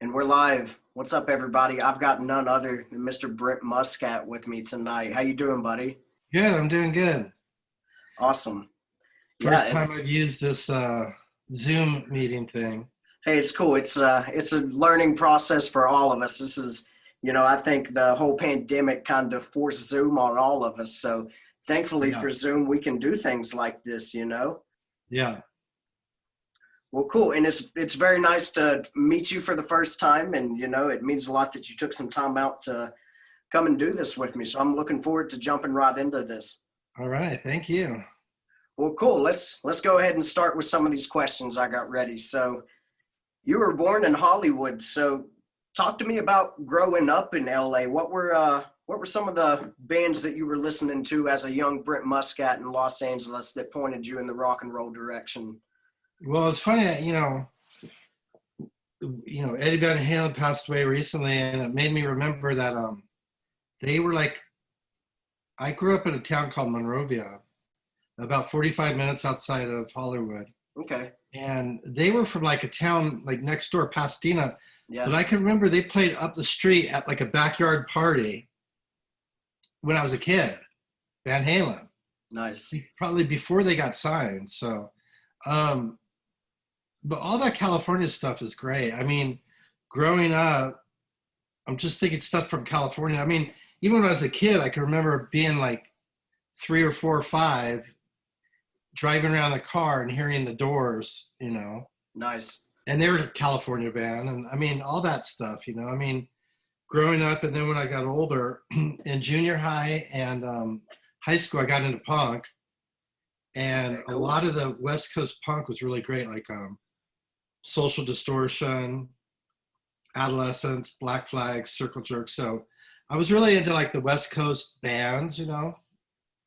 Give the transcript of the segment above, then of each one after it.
And we're live. What's up, everybody? I've got none other than Mr. Brent Muscat with me tonight. How you doing, buddy? Good, I'm doing good. Awesome. Yeah, First time I've used this Zoom meeting thing. hey, it's cool. It's a learning process for all of us. This is, I think the whole pandemic kind of forced Zoom on all of us. So thankfully Yeah, for Zoom, we can do things like this. yeah. Well, cool. And it's very nice to meet you for the first time. And it means a lot that you took some time out to come and do this with me. So I'm looking forward to jumping right into this. All right, thank you. Well, cool. Let's go ahead and start with some of these questions I got ready. So, you were born in Hollywood. So, talk to me about growing up in LA. What were some of the bands that you were listening to as a young Brent Muscat in Los Angeles that pointed you in the rock and roll direction? Well, it's funny, Eddie Van Halen passed away recently, and it made me remember that they were like, I grew up in a town called Monrovia, about 45 minutes outside of Hollywood, Okay. and they were from like a town like next door, Pasadena. Yeah. But I can remember they played up the street at like a backyard party when I was a kid. Van Halen, Nice. probably before they got signed. So, um, but all that California stuff is great. I mean, growing up, I'm just thinking stuff from California. I mean, even when I was a kid, I can remember being like 3 or 4 or 5, driving around the car and hearing the Doors, Nice. and they were a California band, and I mean all that stuff. I mean, growing up, and then when I got older, in junior high and high school, I got into punk, and Very a cool. lot of the West Coast punk was really great, like Social Distortion, Adolescents, Black Flag, Circle Jerk. So I was really into like the West Coast bands.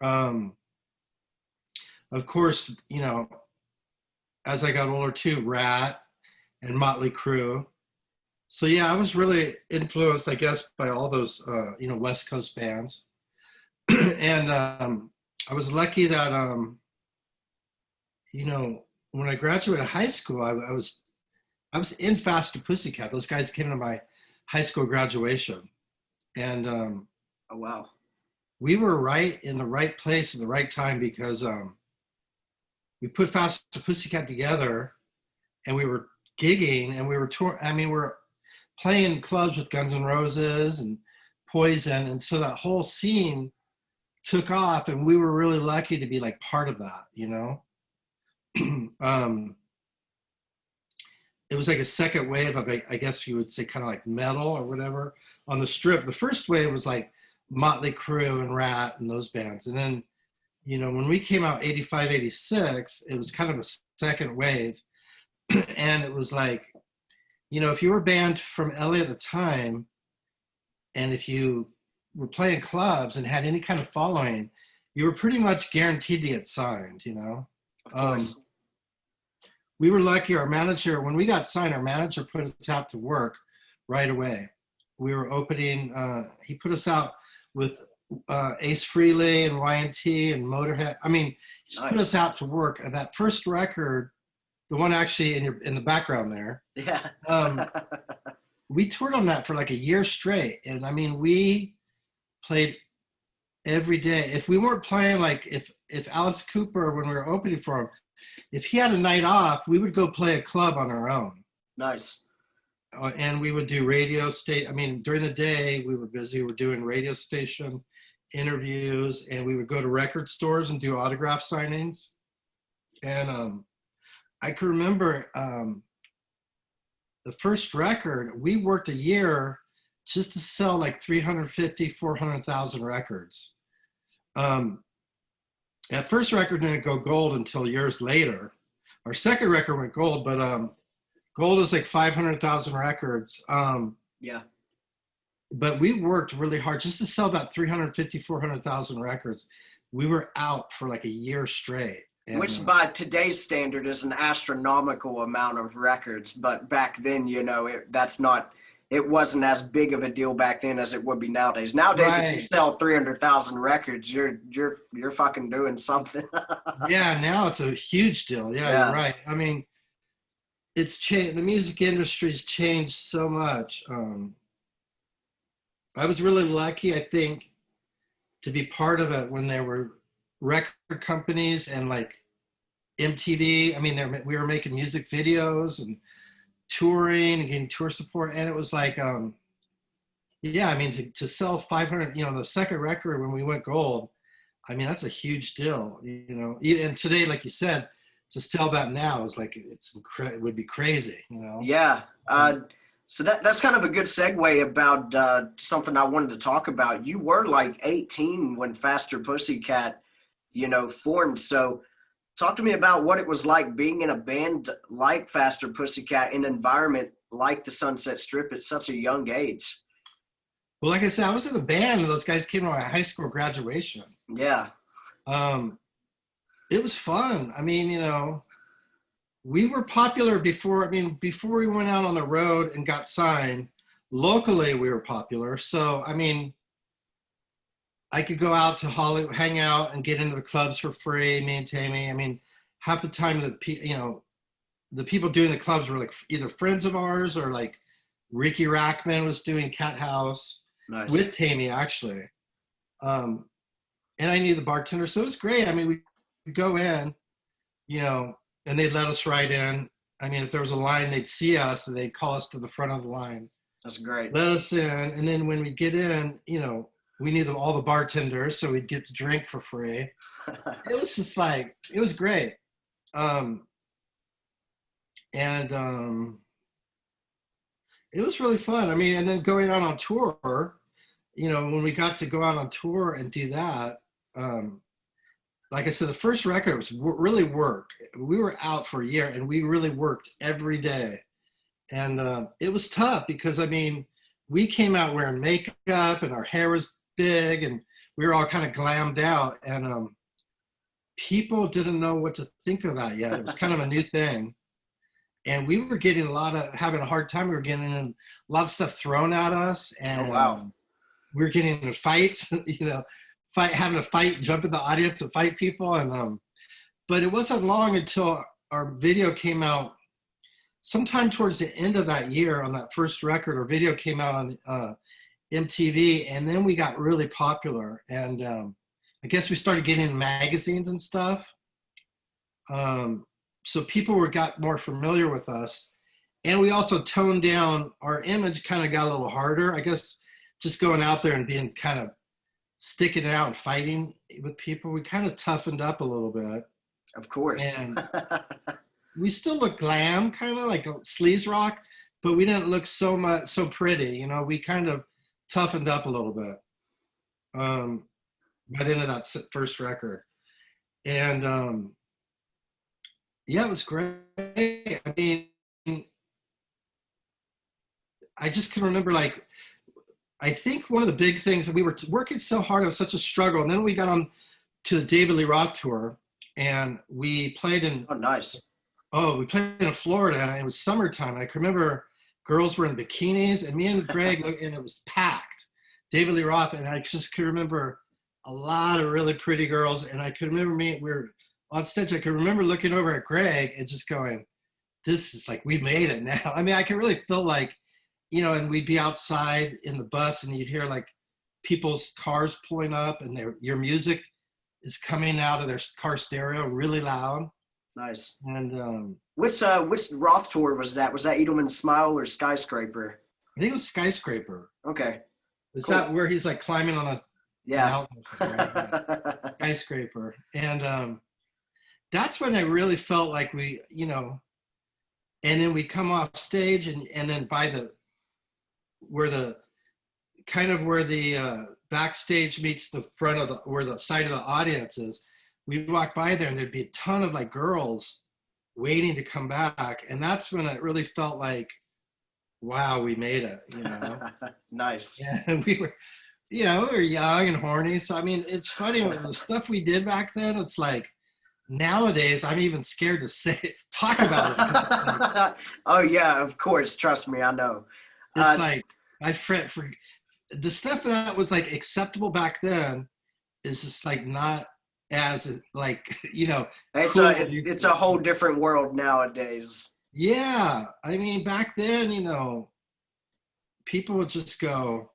Um, of course, as I got older too, Rat and Motley Crue. So yeah, I was really influenced, I guess, by all those West Coast bands. And I was lucky that when I graduated high school, I was in Faster Pussycat. Those guys came to my high school graduation, and Oh, wow. we were right in the right place at the right time because we put Faster Pussycat together, and we were gigging, and we were touring. I mean, we're playing clubs with Guns N' Roses and Poison, and so that whole scene took off, and we were really lucky to be like part of that. um, it was like a second wave of, I guess you would say, kind of like metal or whatever on the Strip. The first wave was like Motley Crue and Rat and those bands, and then when we came out 85, 86, it was kind of a second wave. And it was like, if you were a band from LA at the time, and if you were playing clubs and had any kind of following, you were pretty much guaranteed to get signed. Of Um, course. we were lucky. When we got signed, our manager put us out to work right away. We were opening, he put us out with Ace Frehley and Y&T and Motorhead. I mean, he just put us Nice. out to work. And that first record, the one actually in the background there, Yeah. um, we toured on that for like a year straight. And I mean, we played every day. If we weren't playing, like if Alice Cooper, when we were opening for him, if he had a night off, we would go play a club on our own. Nice. And we would do I mean, during the day, we were busy. We were doing radio station interviews, and we would go to record stores and do autograph signings. And I can remember the first record, we worked a year just to sell like 350, 400,000 records. That first record didn't go gold until years later. Our second record went gold, but gold is like 500,000 records. Yeah. But we worked really hard just to sell that 350, 400,000 records. We were out for like a year straight. And, Which by today's standard is an astronomical amount of records, but back then, it wasn't as big of a deal back then as it would be nowadays. Nowadays, if you right. sell 300,000 records, you're fucking doing something. Yeah, now it's a huge deal. Yeah, Yeah. you're right. I mean, it's changed. The music industry's changed so much. I was really lucky, I think, to be part of it when there were record companies and like MTV. I mean, we were making music videos and touring and getting tour support, and it was like, yeah, I mean, to sell 500, the second record when we went gold, I mean, that's a huge deal, And today, like you said, to sell that now is like it would be crazy, Yeah. So that's kind of a good segue about something I wanted to talk about. You were like 18 when Faster Pussycat, formed. So talk to me about what it was like being in a band like Faster Pussycat in an environment like the Sunset Strip at such a young age. Well, like I said, I was in the band, and those guys came to my high school graduation. Yeah. It was fun. I mean, we were popular before. I mean, before we went out on the road and got signed, locally we were popular. So, I mean, I could go out to Hollywood, hang out, and get into the clubs for free. Me and Tammy. I mean, half the time the people doing the clubs were like either friends of ours or like Ricky Rackman was doing Cat House. Nice. With Tammy, actually. And I knew the bartender, so it was great. I mean, we'd go in, and they'd let us right in. I mean, if there was a line, they'd see us and they'd call us to the front of the line. That's great. Let us in, and then when we get in, we knew all the bartenders, so we'd get to drink for free. It was just like, it was great. It was really fun. I mean, and then going out on tour, when we got to go out on tour and do that, like I said, the first record was really work. We were out for a year and we really worked every day. And it was tough because, I mean, we came out wearing makeup and our hair was big and we were all kind of glammed out. And people didn't know what to think of that yet. It was kind of a new thing. And we were having a hard time. We were getting a lot of stuff thrown at us. And oh, wow. We were getting into fights, having to fight, jump in the audience and fight people. And but it wasn't long until our video came out. Sometime towards the end of that year on that first record, our video came out on MTV, and then we got really popular. And I guess we started getting in magazines and stuff. So people got more familiar with us. And we also toned down, our image kind of got a little harder. I guess just going out there and being kind of sticking it out and fighting with people, we kind of toughened up a little bit. Of course. And we still look glam, kind of like sleaze rock, but we didn't look so pretty. We kind of toughened up a little bit by the end of that first record. And yeah, it was great. I mean, I just can remember, like, I think one of the big things that we were working so hard, it was such a struggle. And then we got on to the David Lee Roth tour, and we played in. Oh, nice. Oh, we played in Florida, and it was summertime. I can remember girls were in bikinis, and me and Greg, and it was packed. David Lee Roth, and I just could remember a lot of really pretty girls. And I could remember we were on stage. I could remember looking over at Greg and just going, "This is like, we made it now." I mean, I can really feel like, and we'd be outside in the bus, and you'd hear like people's cars pulling up, and your music is coming out of their car stereo really loud. Nice. And which Roth tour was that? Was that Edelman's Smile or Skyscraper? I think it was Skyscraper. Okay. Is cool. that where he's like climbing on a mountain? Right? Skyscraper. And that's when I really felt like we, and then we come off stage and then where the backstage meets the front of where the side of the audience is, we'd walk by there and there'd be a ton of like girls waiting to come back. And that's when it really felt like, wow, we made it, Nice. And we were, we were young and horny. So, I mean, it's funny when the stuff we did back then, it's like, nowadays, I'm even scared to talk about it. Oh yeah, of course. Trust me, I know. It's like, I fret for the stuff that was like acceptable back then is just like not as like, it's cool. it's a whole different world nowadays. Yeah, I mean, back then, people would just go,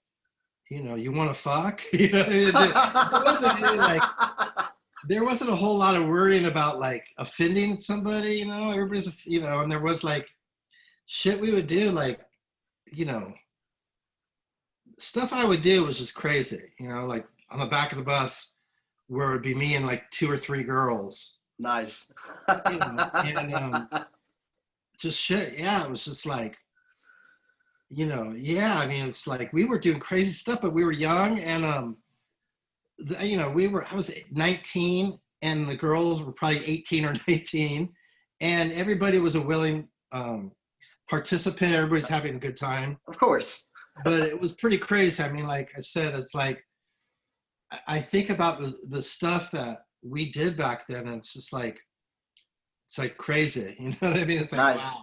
you want to fuck? There wasn't any like, there wasn't a whole lot of worrying about like offending somebody, everybody's, and there was like shit we would do, like, you know, stuff I would do was just crazy, like on the back of the bus where it would be me and like two or three girls, Nice. and just shit. Yeah, it was just like, yeah, I mean, it's like we were doing crazy stuff, but we were young and, I was 19 and the girls were probably 18 or 19 and everybody was a willing participant. Everybody's having a good time. Of course. But it was pretty crazy. I mean, like I said, it's like, I think about the stuff that we did back then and it's like crazy. You know what I mean? It's like, Nice.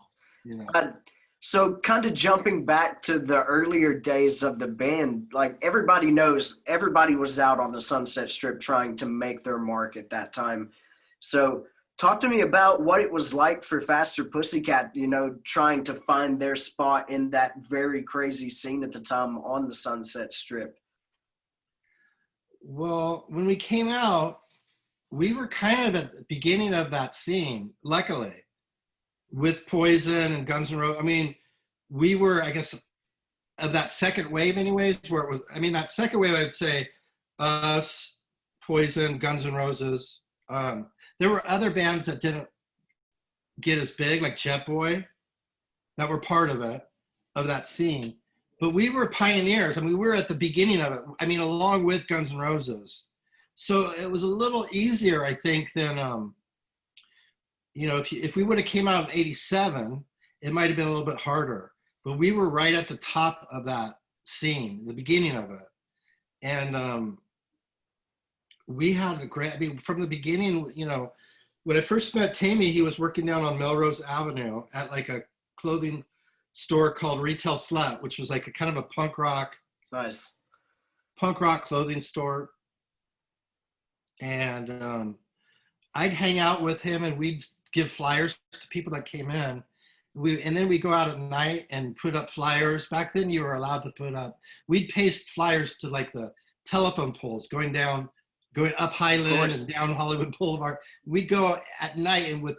wow, So kind of jumping back to the earlier days of the band, like everybody knows, everybody was out on the Sunset Strip trying to make their mark at that time. So talk to me about what it was like for Faster Pussycat, trying to find their spot in that very crazy scene at the time on the Sunset Strip. Well, when we came out, we were kind of at the beginning of that scene, luckily, with Poison and Guns N' Roses. I mean, we were, I guess, of that second wave anyways, where it was, I mean, that second wave, I'd say us, Poison, Guns N' Roses. There were other bands that didn't get as big, like Jet Boy, that were part of it, of that scene. But we were pioneers. I mean, we were at the beginning of it. I mean, along with Guns N' Roses. So it was a little easier, I think, than, if we would have came out in 87, it might have been a little bit harder. But we were right at the top of that scene, the beginning of it. And we had a great, I mean, from the beginning, when I first met Tammy, he was working down on Melrose Avenue at like a clothing store called Retail Slut, which was like a kind of a punk rock clothing store. And I'd hang out with him and we'd give flyers to people that came in. And then we go out at night and put up flyers. Back then you were allowed to put up, we'd paste flyers to like the telephone poles going up Highland and down Hollywood Boulevard. We'd go at night and with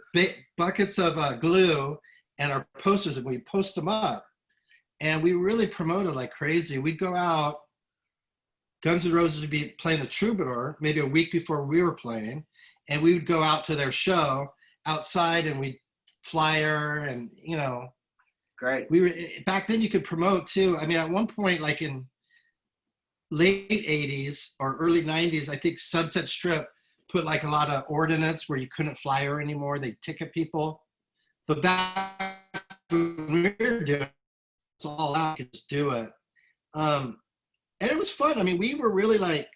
buckets of glue and our posters and we'd post them up. And we really promoted like crazy. We'd go out, Guns N' Roses would be playing the Troubadour maybe a week before we were playing. And we would go out to their show outside and we'd flyer and, Great. We were, back then you could promote too. I mean, at one point, like in late 80s or early 90s, I think Sunset Strip put like a lot of ordinance where you couldn't flyer anymore. They'd ticket people. But back when we were doing it, it's all out, you could just do it. And it was fun. I mean, we were really like,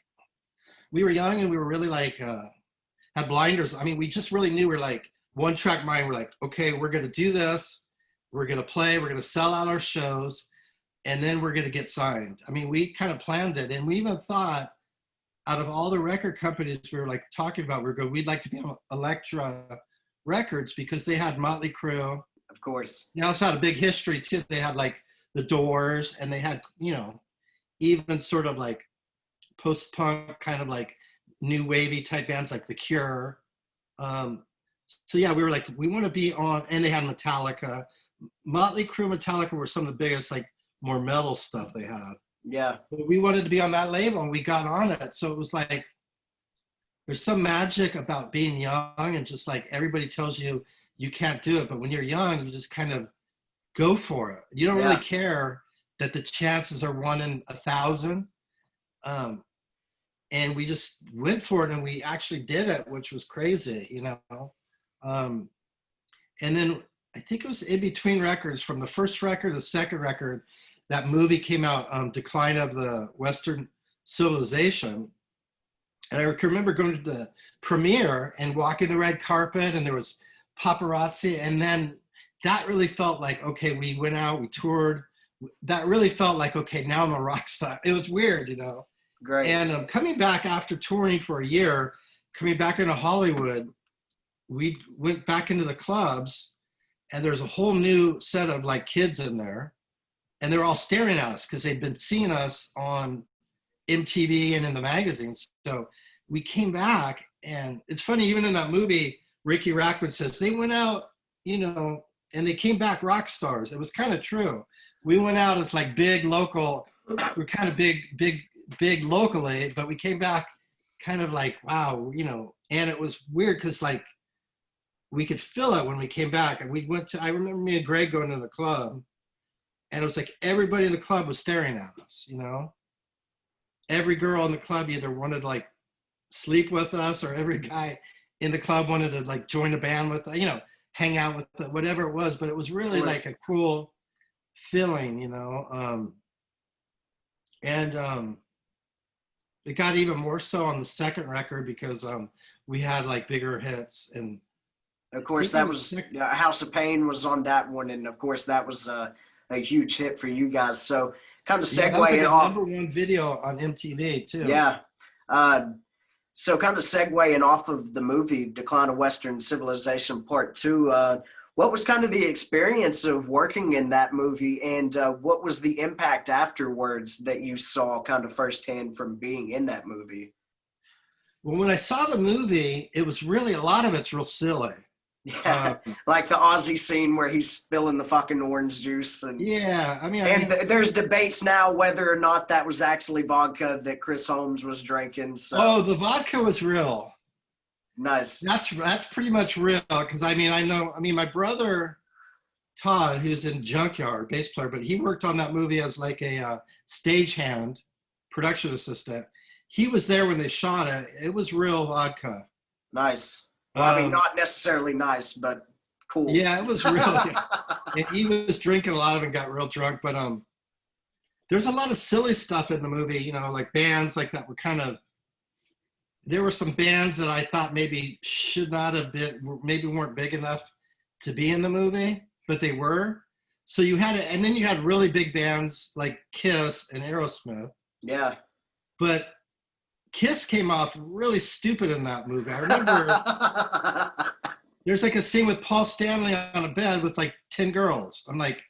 we were young and we were really like, had blinders. I mean, we just really knew we're like one track mind. We're like, okay, we're going to do this. We're going to play. We're going to sell out our shows. And then we're going to get signed. I mean, we kind of planned it. And we even thought out of all the record companies we were like talking about, we'd like to be on Elektra Records because they had Motley Crue. Of course. They also had a big history too. They had like the Doors and they had, even sort of like post-punk kind of like new wavy type bands like The Cure. So yeah, we were like, we want to be on, and they had Metallica. Motley Crue, Metallica were some of the biggest, like more metal stuff they had. Yeah. But we wanted to be on that label and we got on it. So it was like, there's some magic about being young and just like everybody tells you you can't do it. But when you're young, you just kind of go for it. You don't really care that the chances are 1 in 1,000. And we just went for it and we actually did it, which was crazy, And then I think it was in between records from the first record to the second record, that movie came out, Decline of the Western Civilization. And I can remember going to the premiere and walking the red carpet and there was paparazzi. And then that really felt like, okay, we went out, we toured. That really felt like, okay, now I'm a rock star. It was weird, Great. And coming back after touring for a year, coming back into Hollywood, we went back into the clubs and there's a whole new set of like kids in there, and they were all staring at us because they'd been seeing us on MTV and in the magazines. So we came back, and it's funny, even in that movie, Ricky Rackwood says they went out, you know, and they came back rock stars. It was kind of true. We went out as like big local, we're kind of big locally, but we came back kind of like, wow, you know, and it was weird because like we could feel it when we came back. And we went to, I remember me and Greg going to the club, and it was like everybody in the club was staring at us, you know? Every girl in the club either wanted to like sleep with us, or every guy in the club wanted to like join a band with, you know, hang out with whatever it was. But it was really like a cool feeling, you know? It got even more so on the second record because we had like bigger hits. And of course that was House of Pain was on that one, and of course that was a huge hit for you guys. So kind of segue that was like off. #1 video on MTV too. Yeah. So kind of segueing off of the movie Decline of Western Civilization Part 2, what was kind of the experience of working in that movie, and what was the impact afterwards that you saw kind of firsthand from being in that movie? Well, when I saw the movie, it was really, a lot of it's real silly. Yeah, like the Aussie scene where he's spilling the fucking orange juice. And yeah, I mean, there's debates now whether or not that was actually vodka that Chris Holmes was drinking. So. Oh, the vodka was real. Nice. That's pretty much real, because I mean, my brother Todd, who's in Junkyard, bass player, but he worked on that movie as like a stagehand, production assistant. He was there when they shot it. It was real vodka. Nice. Well, I mean, not necessarily nice, but cool. Yeah, it was real. And he was drinking a lot of it and got real drunk. But there's a lot of silly stuff in the movie, you know, like bands like that were kind of, there were some bands that I thought maybe should not have been, maybe weren't big enough to be in the movie, but they were. So you had it, and then you had really big bands like Kiss and Aerosmith. Yeah. But Kiss came off really stupid in that movie. I remember there's like a scene with Paul Stanley on a bed with like 10 girls. I'm like,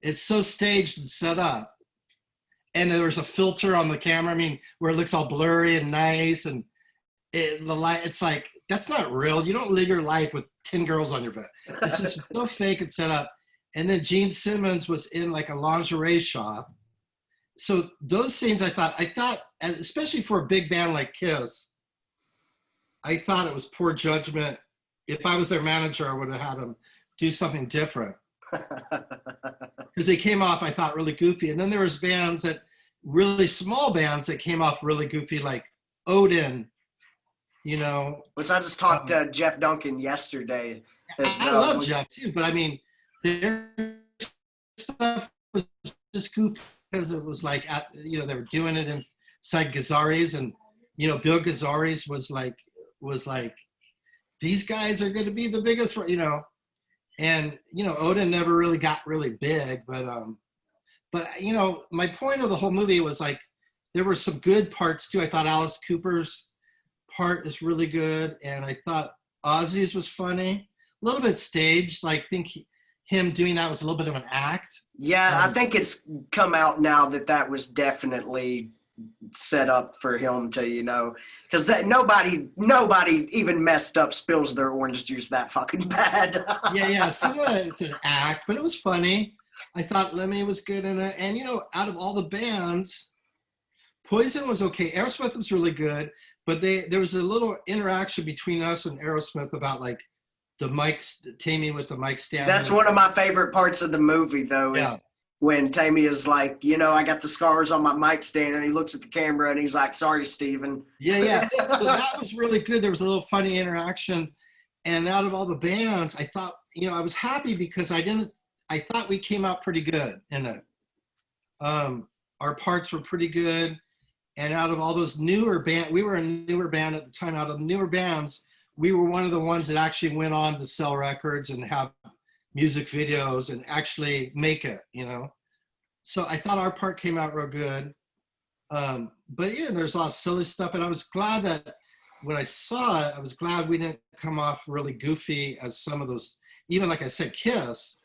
it's so staged and set up. And there was a filter on the camera, I mean, where it looks all blurry and nice. And the light, it's like, that's not real. You don't live your life with 10 girls on your bed. It's just so fake and set up. And then Gene Simmons was in like a lingerie shop. So those scenes, I thought, especially for a big band like Kiss, I thought it was poor judgment. If I was their manager, I would have had them do something different. Because they came off, I thought, really goofy. And then there was bands really small bands that came off really goofy, like Odin, you know. Which I just talked to Jeff Duncan yesterday as well. I love Jeff too, but I mean, their stuff was just goofy. Because it was like, you know, they were doing it inside Gazzari's, and you know, Bill Gazzari's was like, these guys are going to be the biggest, you know, and you know, Odin never really got really big, but you know, my point of the whole movie was like, there were some good parts too. I thought Alice Cooper's part is really good, and I thought Ozzy's was funny, a little bit staged. Like, him doing that was a little bit of an act. Yeah, I think it's come out now that was definitely set up for him to, you know, because nobody even messed up spills their orange juice that fucking bad. yeah. Some of it's an act, but it was funny. I thought Lemmy was good in it. And, you know, out of all the bands, Poison was okay. Aerosmith was really good, but there was a little interaction between us and Aerosmith about like, the mic, Tammy with the mic stand. That's one of my favorite parts of the movie, though, is when Tammy is like, you know, I got the scars on my mic stand, and he looks at the camera and he's like, sorry, Steven. Yeah. So that was really good. There was a little funny interaction. And out of all the bands, I thought, you know, I was happy because I thought we came out pretty good in it. Our parts were pretty good. And out of all those newer bands, we were a newer band at the time. Out of newer bands, we were one of the ones that actually went on to sell records and have music videos and actually make it, you know? So I thought our part came out real good. But yeah, there's a lot of silly stuff. And I was glad that when I saw it, I was glad we didn't come off really goofy as some of those. even like I said, Kiss,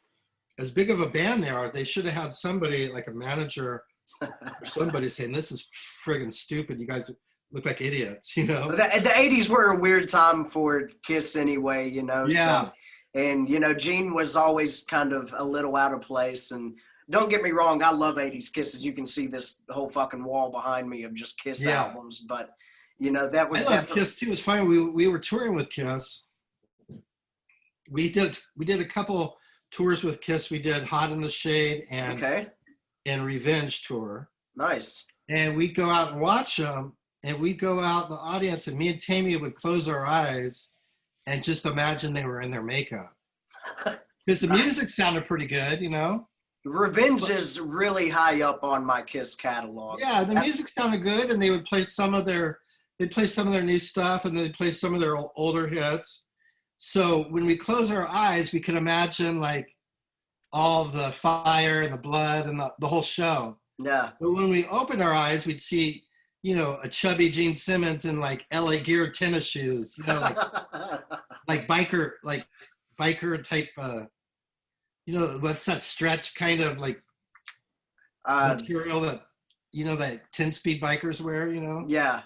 as big of a band they are, they should have had somebody like a manager or somebody saying, "This is friggin' stupid. You guys look like idiots," you know? The 80s were a weird time for Kiss anyway, you know. Yeah. So, and you know, Gene was always kind of a little out of place. And don't get me wrong, I love 80s Kiss. As you can see, this whole fucking wall behind me of just Kiss Yeah. albums. But you know, that was I love definitely Kiss too. It's funny. We were touring with Kiss. We did a couple tours with Kiss. We did Hot in the Shade and Revenge tour. Nice. And we'd go out and watch them, and we'd go out in the audience, and me and Tammy would close our eyes and just imagine they were in their makeup. Because the music sounded pretty good, you know? Revenge is really high up on my Kiss catalog. Yeah, the music sounded good, and they would play some of their new stuff, and they'd play some of their older hits. So when we close our eyes, we could imagine like all the fire and the blood and the whole show. Yeah. But when we opened our eyes, we'd see, you know, a chubby Gene Simmons in like LA Gear tennis shoes, you know, like biker type, you know, what's that stretch kind of like material that, you know, that 10-speed bikers wear, you know? Yeah.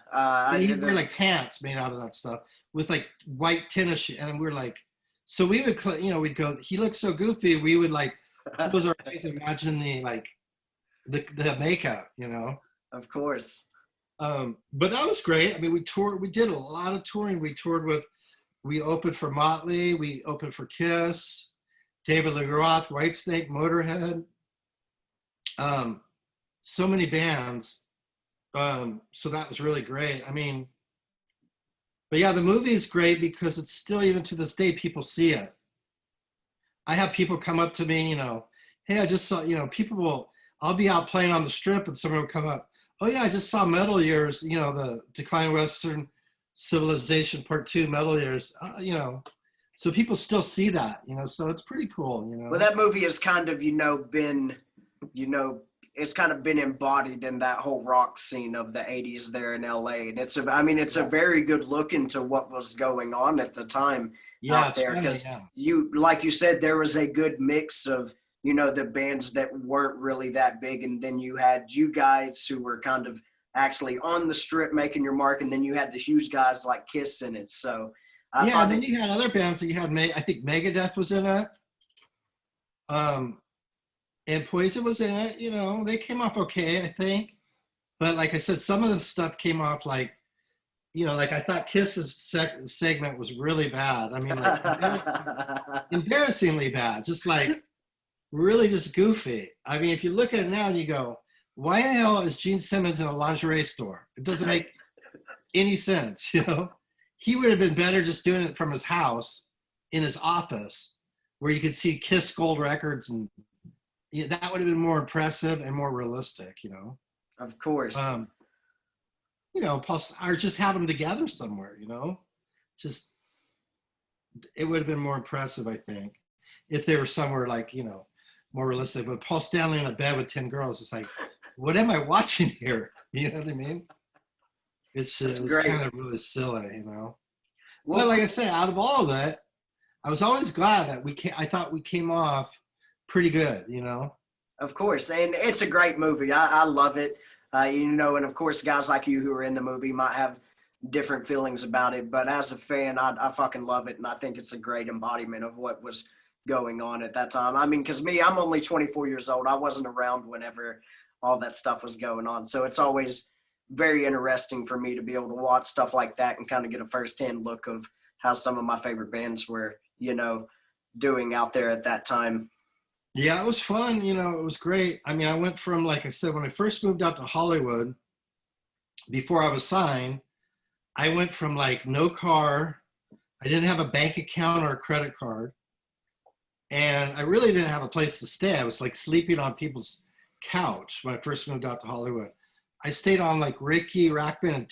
He'd wear like pants made out of that stuff with like white tennis shoes. And we're like, so we would, you know, we'd go, he looks so goofy. We would like close our eyes and imagine the makeup, you know? Of course. But that was great. I mean, we did a lot of touring. We opened for Motley. We opened for Kiss, David Lee Roth, Whitesnake, Motorhead. So many bands. So that was really great. I mean, but yeah, the movie is great because it's still, even to this day, people see it. I have people come up to me, you know, hey, I just saw, you know, I'll be out playing on the Strip and someone will come up, oh yeah, I just saw Metal Years, you know, the Decline of Western Civilization Part 2 Metal Years, you know, so people still see that, you know, so it's pretty cool, you know. Well, that movie has kind of, you know, been, you know, it's kind of been embodied in that whole rock scene of the 80s there in LA. And it's a very good look into what was going on at the time out there. Because like you said, there was a good mix of, you know, the bands that weren't really that big. And then you had you guys who were kind of actually on the Strip making your mark. And then you had the huge guys like Kiss in it. So and then you had other bands that you had, I think Megadeth was in it. And Poison was in it, you know, they came off okay, I think. But like I said, some of the stuff came off like, you know, like I thought Kiss's segment was really bad. I mean, like embarrassingly bad, just like really just goofy. I mean, if you look at it now and you go, why the hell is Gene Simmons in a lingerie store? It doesn't make any sense, you know? He would have been better just doing it from his house in his office where you could see Kiss Gold records, and that would have been more impressive and more realistic, you know? Of course. You know, or just have them together somewhere, you know? Just, it would have been more impressive, I think, if they were somewhere like, you know, more realistic. But Paul Stanley in a bed with 10 girls, it's like, what am I watching here? You know what I mean? It's just kind of really silly, you know? Well, like I said, out of all of that, I was always glad that I thought we came off pretty good, you know? Of course. And it's a great movie. I love it. You know, and of course, guys like you who are in the movie might have different feelings about it. But as a fan, I fucking love it. And I think it's a great embodiment of what was going on at that time. I mean, because I'm only 24 years old. I wasn't around whenever all that stuff was going on. So it's always very interesting for me to be able to watch stuff like that and kind of get a firsthand look of how some of my favorite bands were, you know, doing out there at that time. Yeah, it was fun. You know, it was great. I mean, I went from, like I said, when I first moved out to Hollywood, before I was signed, I went from like no car. I didn't have a bank account or a credit card. And I really didn't have a place to stay. I was like sleeping on people's couch when I first moved out to Hollywood. I stayed on like Ricky, Rackman, and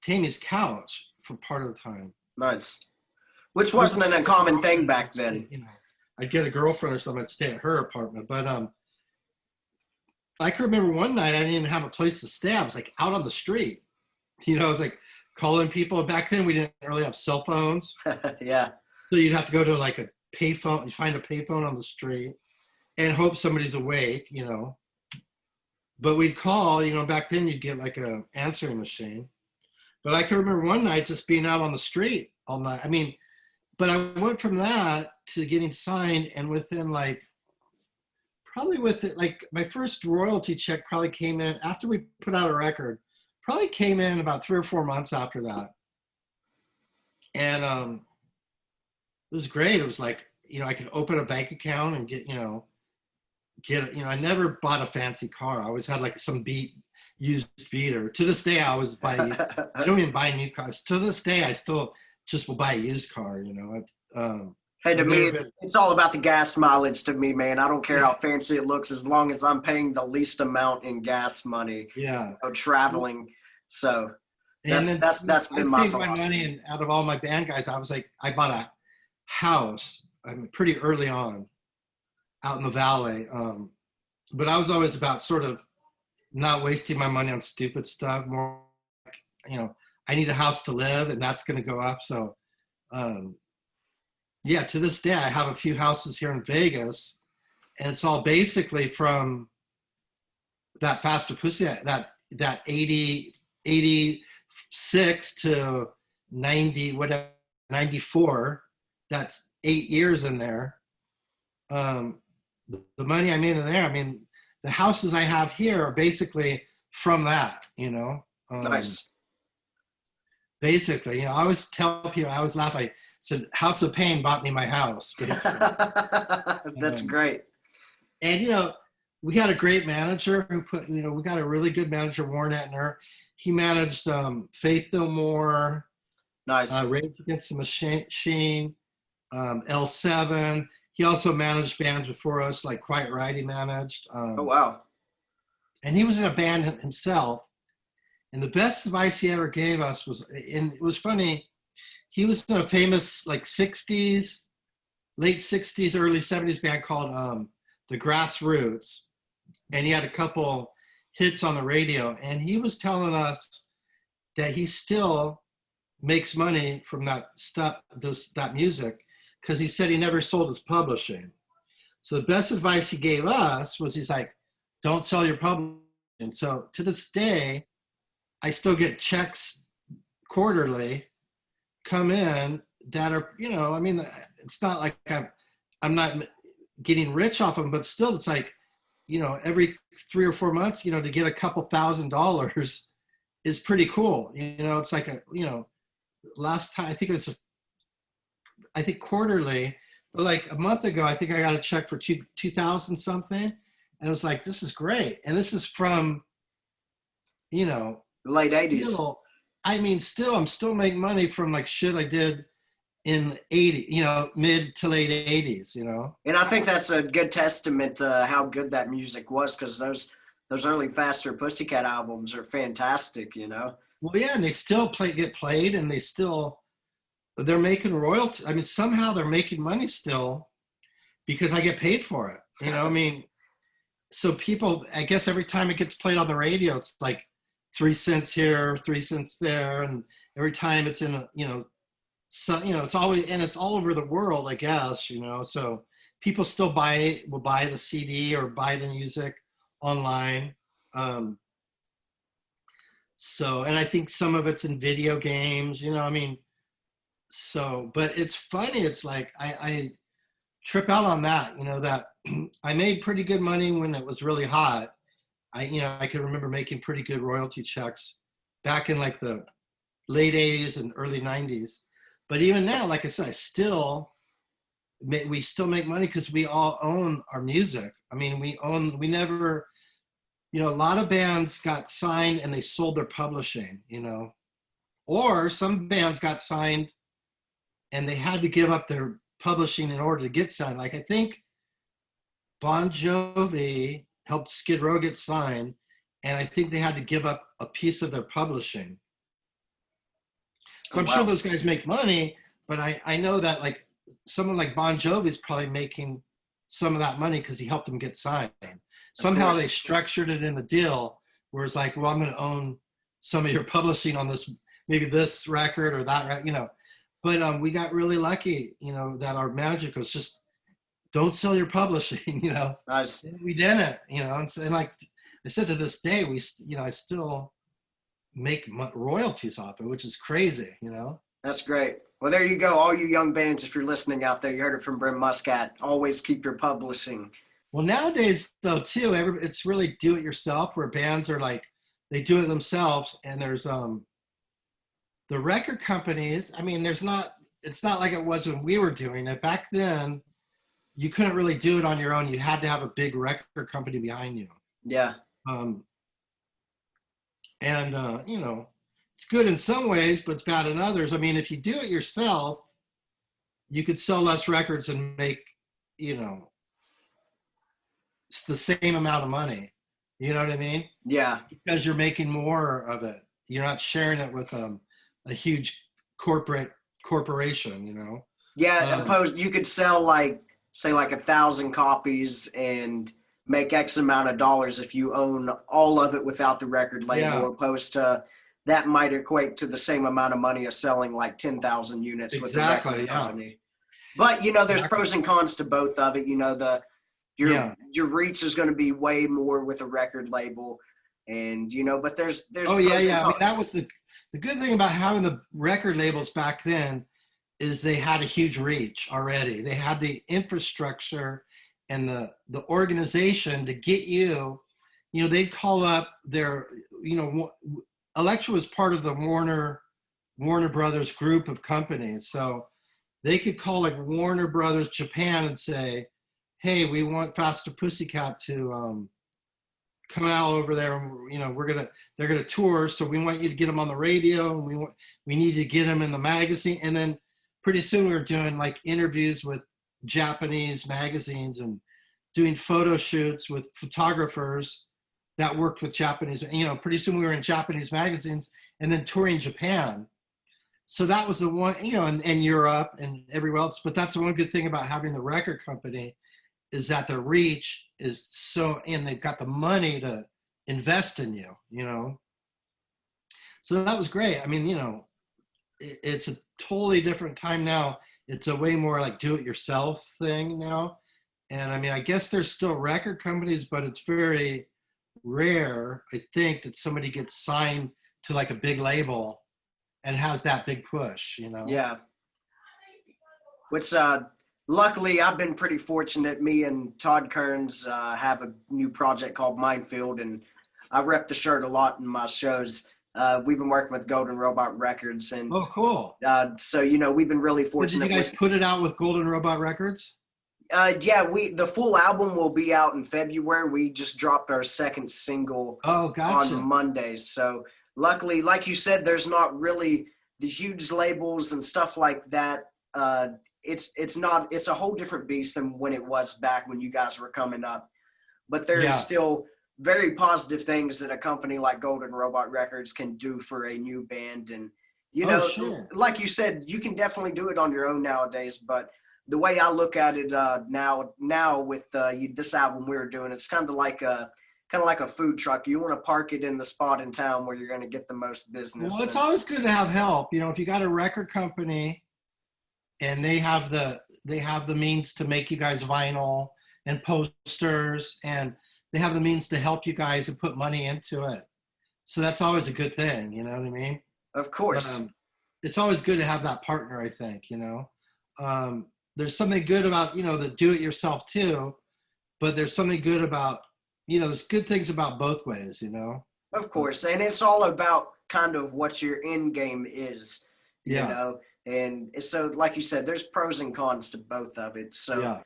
Tammy's couch for part of the time. Nice. Which wasn't an uncommon thing back then. You know, I'd get a girlfriend or something, I'd stay at her apartment. But I can remember one night I didn't even have a place to stay. I was like out on the street. You know, I was like calling people. Back then we didn't really have cell phones. Yeah. So you'd have to go to like a payphone. You find a payphone on the street and hope somebody's awake, you know. But we'd call, you know, back then you'd get like a answering machine. But I can remember one night just being out on the street all night. I mean, but I went from that to getting signed, and within like, probably with it, like my first royalty check probably came in after we put out a record, probably came in about 3 or 4 months after that. And it was great. It was like, you know, I could open a bank account and get, you know, I never bought a fancy car. I always had like some used beater. To this day, I always buy, I don't even buy new cars. To this day, I still just will buy a used car, you know. Hey, to me, it's all about the gas mileage to me, man. I don't care how fancy it looks as long as I'm paying the least amount in gas money. Yeah. You know, traveling. So that's been my philosophy. My money, and out of all my band guys, I was like, I bought a house pretty early on out in the valley. But I was always about sort of not wasting my money on stupid stuff. More, like, you know, I need a house to live, and that's going to go up. So, yeah, to this day, I have a few houses here in Vegas, and it's all basically from that Faster Pussycat, that 86 to 90, whatever, 94. That's 8 years in there. The money I made in there, I mean, the houses I have here are basically from that, you know. Nice. Basically, you know, I always tell people, I always laugh, I said, House of Pain bought me my house, basically. That's great. And, you know, we had a great manager who we got a really good manager, Warren Etner. He managed Faith No More, nice. Rage Against the Machine, L7. He also managed bands before us, like Quiet Riot he managed. Oh, wow. And he was in a band himself. And the best advice he ever gave us was, and it was funny, he was in a famous like 60s, late 60s, early 70s band called The Grassroots. And he had a couple hits on the radio. And he was telling us that he still makes money from that stuff, that music, because he said he never sold his publishing. So the best advice he gave us was, he's like, don't sell your publishing. So to this day, I still get checks quarterly come in that are, you know, I mean, it's not like I'm not getting rich off them, but still it's like, you know, every 3 or 4 months, you know, to get a couple $1,000s is pretty cool. You know, it's like you know, last time, I think quarterly, but like a month ago, I think I got a check for 2,000 something. And it was like, this is great. And this is from, you know, late 80s. I mean, I'm still making money from like shit I did in 80, you know, mid to late 80s, you know. And I think that's a good testament to how good that music was, because those early Faster Pussycat albums are fantastic, you know. Well, yeah, and they still get played, and they're making royalty. I mean, somehow they're making money still because I get paid for it. You know, I mean, so people, I guess every time it gets played on the radio, it's like 3 cents here, 3 cents there, and every time it's in a, you know, so, you know, it's always, and it's all over the world, I guess, you know. So people still will buy the CD or buy the music online. So, and I think some of it's in video games, you know, I mean, so, but it's funny. It's like, I trip out on that, you know, that I made pretty good money when it was really hot. I can remember making pretty good royalty checks back in like the late 80s and early 90s. But even now, like I said, we still make money because we all own our music. I mean, we never, you know, a lot of bands got signed and they sold their publishing, you know, or some bands got signed and they had to give up their publishing in order to get signed. Like I think Bon Jovi helped Skid Row get signed, and I think they had to give up a piece of their publishing. So I'm sure those guys make money, but I know that like someone like Bon Jovi is probably making some of that money because he helped them get signed. Somehow they structured it in the deal where it's like, well, I'm going to own some of your publishing on this, maybe this record or that, you know. But we got really lucky, that our manager goes, just don't sell your publishing, Nice. And we didn't, and like I said, to this day, I still make royalties off it, which is crazy. That's great. Well, there you go. All you young bands, if you're listening out there, you heard it from Brent Muscat. Always keep your publishing. Well, nowadays though too, it's really do it yourself, where bands are like, they do it themselves, and there's the record companies. I mean, it's not like it was when we were doing it. Back then, you couldn't really do it on your own. You had to have a big record company behind you. Yeah. It's good in some ways, but it's bad in others. I mean, if you do it yourself, you could sell less records and make, the same amount of money. You know what I mean? Yeah. Because you're making more of it. You're not sharing it with a huge corporation. Yeah. Opposed, you could sell say 1,000 copies and make X amount of dollars if you own all of it without the record label, opposed to that might equate to the same amount of money as selling like 10,000 units with the record company. But there's pros and cons to both of it. Your reach is going to be way more with a record label, and but there's oh yeah, yeah. I mean, that was the good thing about having the record labels back then, is they had a huge reach already. They had the infrastructure and the organization to get you. They'd call up their, Elektra was part of the Warner Brothers group of companies, so they could call like Warner Brothers Japan and say, hey, we want Faster Pussycat to come out over there, and they're gonna tour, so we want you to get them on the radio, and we need to get them in the magazine. And then pretty soon we were doing like interviews with Japanese magazines and doing photo shoots with photographers that worked with Japanese. Pretty soon we were in Japanese magazines, and then touring Japan. So that was the one, and Europe and everywhere else. But that's the one good thing about having the record company, is that the reach is so, and they've got the money to invest in you. So that was great. I mean, it's a totally different time now. It's a way more like do-it-yourself thing now. And I mean, I guess there's still record companies, but it's very rare, I think, that somebody gets signed to like a big label and has that big push, Yeah. Which, luckily, I've been pretty fortunate. Me and Todd Kearns have a new project called Minefield, and I rep the shirt a lot in my shows. We've been working with Golden Robot Records, and oh, cool. So we've been really fortunate. Did you guys put it out with Golden Robot Records? Yeah, the full album will be out in February. We just dropped our second single on Monday. So luckily, like you said, there's not really the huge labels and stuff like that. It's a whole different beast than when it was back when you guys were coming up. But there is still very positive things that a company like Golden Robot Records can do for a new band. And, sure. Like you said, you can definitely do it on your own nowadays. But the way I look at it now with this album we were doing, it's kind of like a food truck. You want to park it in the spot in town where you're going to get the most business. Well, it's always good to have help. If you got a record company and they have the means to make you guys vinyl and posters, and they have the means to help you guys and put money into it. So that's always a good thing. You know what I mean? Of course. It's always good to have that partner, I think, There's something good about, the do-it-yourself too, but there's something good about, there's good things about both ways, Of course. And it's all about kind of what your end game is, And so, like you said, there's pros and cons to both of it. So,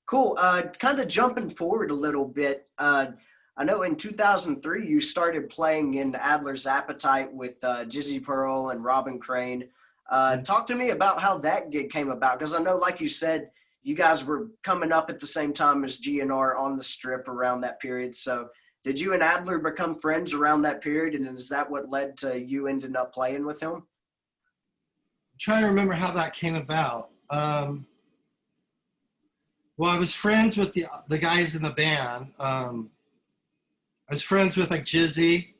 cool. Kind of jumping forward a little bit. I know in 2003, you started playing in Adler's Appetite with Jizzy Pearl and Robin Crane. Talk to me about how that gig came about, because I know, like you said, you guys were coming up at the same time as GNR on the Strip around that period. So did you and Adler become friends around that period, and is that what led to you ending up playing with him? I'm trying to remember how that came about. Well, I was friends with the guys in the band. I was friends with like Jizzy.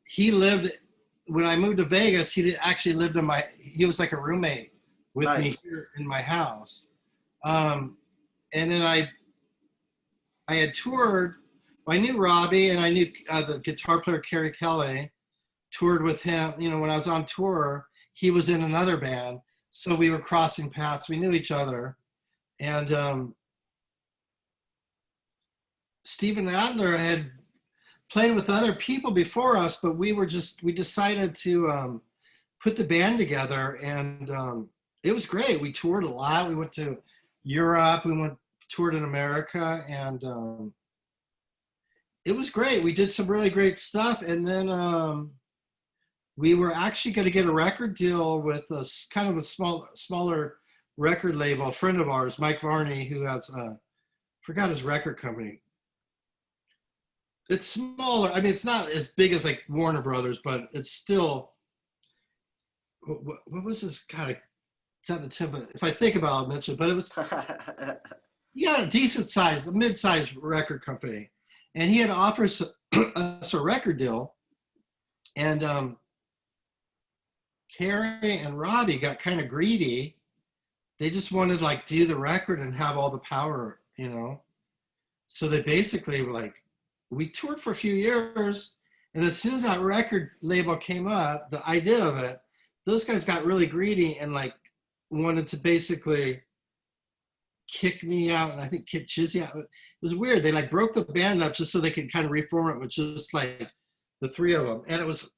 He lived, when I moved to Vegas, he actually lived he was like a roommate with me Nice. here in my house. And then I had toured. I knew Robbie, and I knew the guitar player Kerry Kelly. Toured with him. You know, when I was on tour, he was in another band, so we were crossing paths. We knew each other, and Steven Adler had played with other people before us, but we decided to put the band together, and it was great. We toured a lot. We went to Europe. Toured in America, and it was great. We did some really great stuff, and then we were actually going to get a record deal with a kind of a smaller record label. A friend of ours, Mike Varney, who has forgot his record company. It's smaller. I mean, it's not as big as like Warner Brothers, but it's still. What was this? God, it's at the tip. If I think about it, I'll mention it. But it was. Yeah, a mid-sized record company, and he had offered us a record deal, and Carrie and Robbie got kind of greedy. They just wanted like do the record and have all the power, you know. So they basically were like, we toured for a few years, and as soon as that record label came up, the idea of it, those guys got really greedy and like wanted to basically kick me out, and I think kick Chizzy out. It was weird. They like broke the band up just so they could kind of reform it with just like the three of them. And it was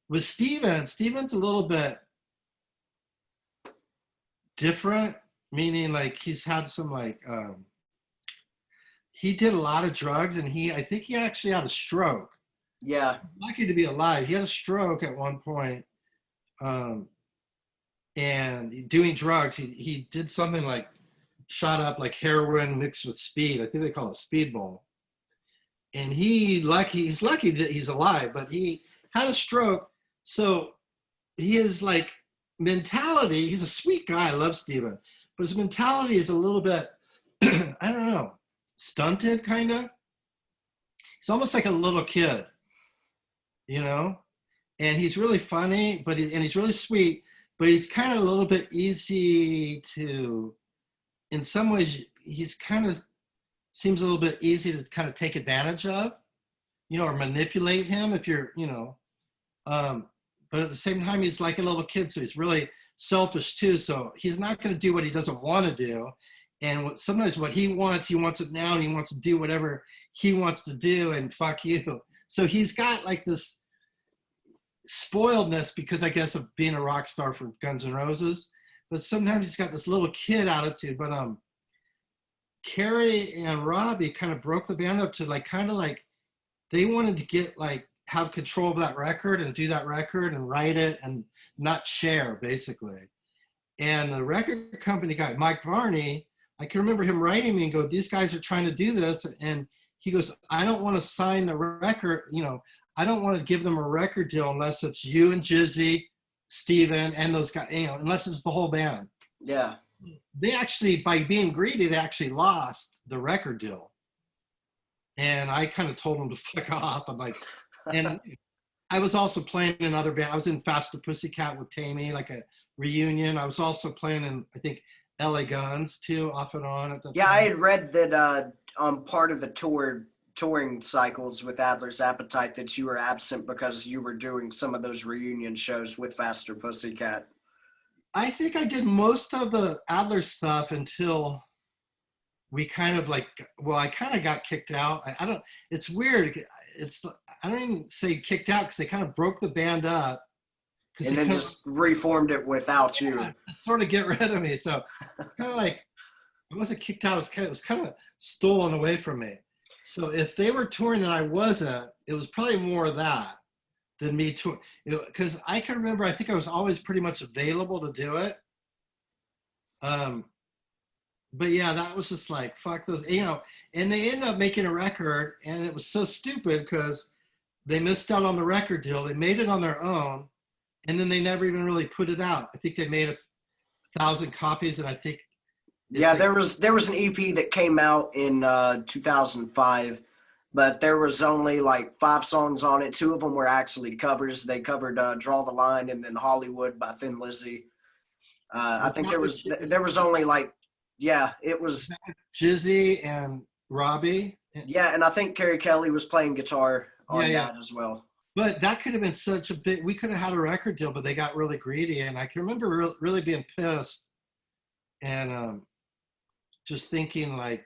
with Steven. Steven's a little bit different, meaning like he's had some like he did a lot of drugs, and I think he actually had a stroke. Yeah. Lucky to be alive. He had a stroke at one point, and doing drugs. He did something like shot up like heroin mixed with speed. I think they call it speedball. And he's lucky that he's alive, but he had a stroke. So his like mentality, he's a sweet guy. I love Steven, but his mentality is a little bit, I don't know, stunted kind of. He's almost like a little kid, you know? And he's really funny, and he's really sweet, but he's kind of a little bit easy to, in some ways, he's kind of seems a little bit easy to kind of take advantage of, you know, or manipulate him if you're, you know. But at the same time, he's like a little kid, so he's really selfish too. So he's not going to do what he doesn't want to do. And sometimes what he wants it now, and he wants to do whatever he wants to do, and fuck you. So he's got like this spoiledness because I guess of being a rock star for Guns N' Roses. But sometimes he's got this little kid attitude. But Carrie and Robbie kind of broke the band up to like kind of like they wanted to get like have control of that record and do that record and write it and not share basically. And the record company guy, Mike Varney, I can remember him writing me and go, these guys are trying to do this. And he goes, I don't want to sign the record, you know, I don't want to give them a record deal unless it's you and Jizzy, Steven, and those guys, you know, unless it's the whole band. Yeah. They actually, by being greedy, they actually lost the record deal. And I kind of told them to fuck off. I'm like, and I was also playing in other bands. I was in Faster Pussycat with Tammy, like a reunion. I was also playing in, I think, LA Guns too, off and on at the Yeah, time. I had read that on part of the touring cycles with Adler's Appetite that you were absent because you were doing some of those reunion shows with Faster Pussycat. I think I did most of the Adler stuff until we kind of like, well, I kind of got kicked out. I don't, it's weird. I don't even say kicked out because they kind of broke the band up. And then just reformed it without you. To sort of get rid of me. So kind of like, I wasn't kicked out. It was kind of stolen away from me. So if they were touring and I wasn't, it was probably more of that than me touring. Because I can remember, I think I was always pretty much available to do it. But yeah, that was just like, fuck those, you know, and they ended up making a record, and it was so stupid because they missed out on the record deal. They made it on their own, and then they never even really put it out. I think they made 1,000 copies, and I think yeah, there was an EP that came out in 2005, but there was only like 5 songs on it. 2 of them were actually covers. They covered "Draw the Line" and then "Hollywood" by Thin Lizzy. I think there was only like, yeah, it was. Jizzy and Robbie. Yeah, and I think Carrie Kelly was playing guitar Yeah, on yeah. that as well. But that could have been such a big. We could have had a record deal, but they got really greedy, and I can remember really being pissed and just thinking like,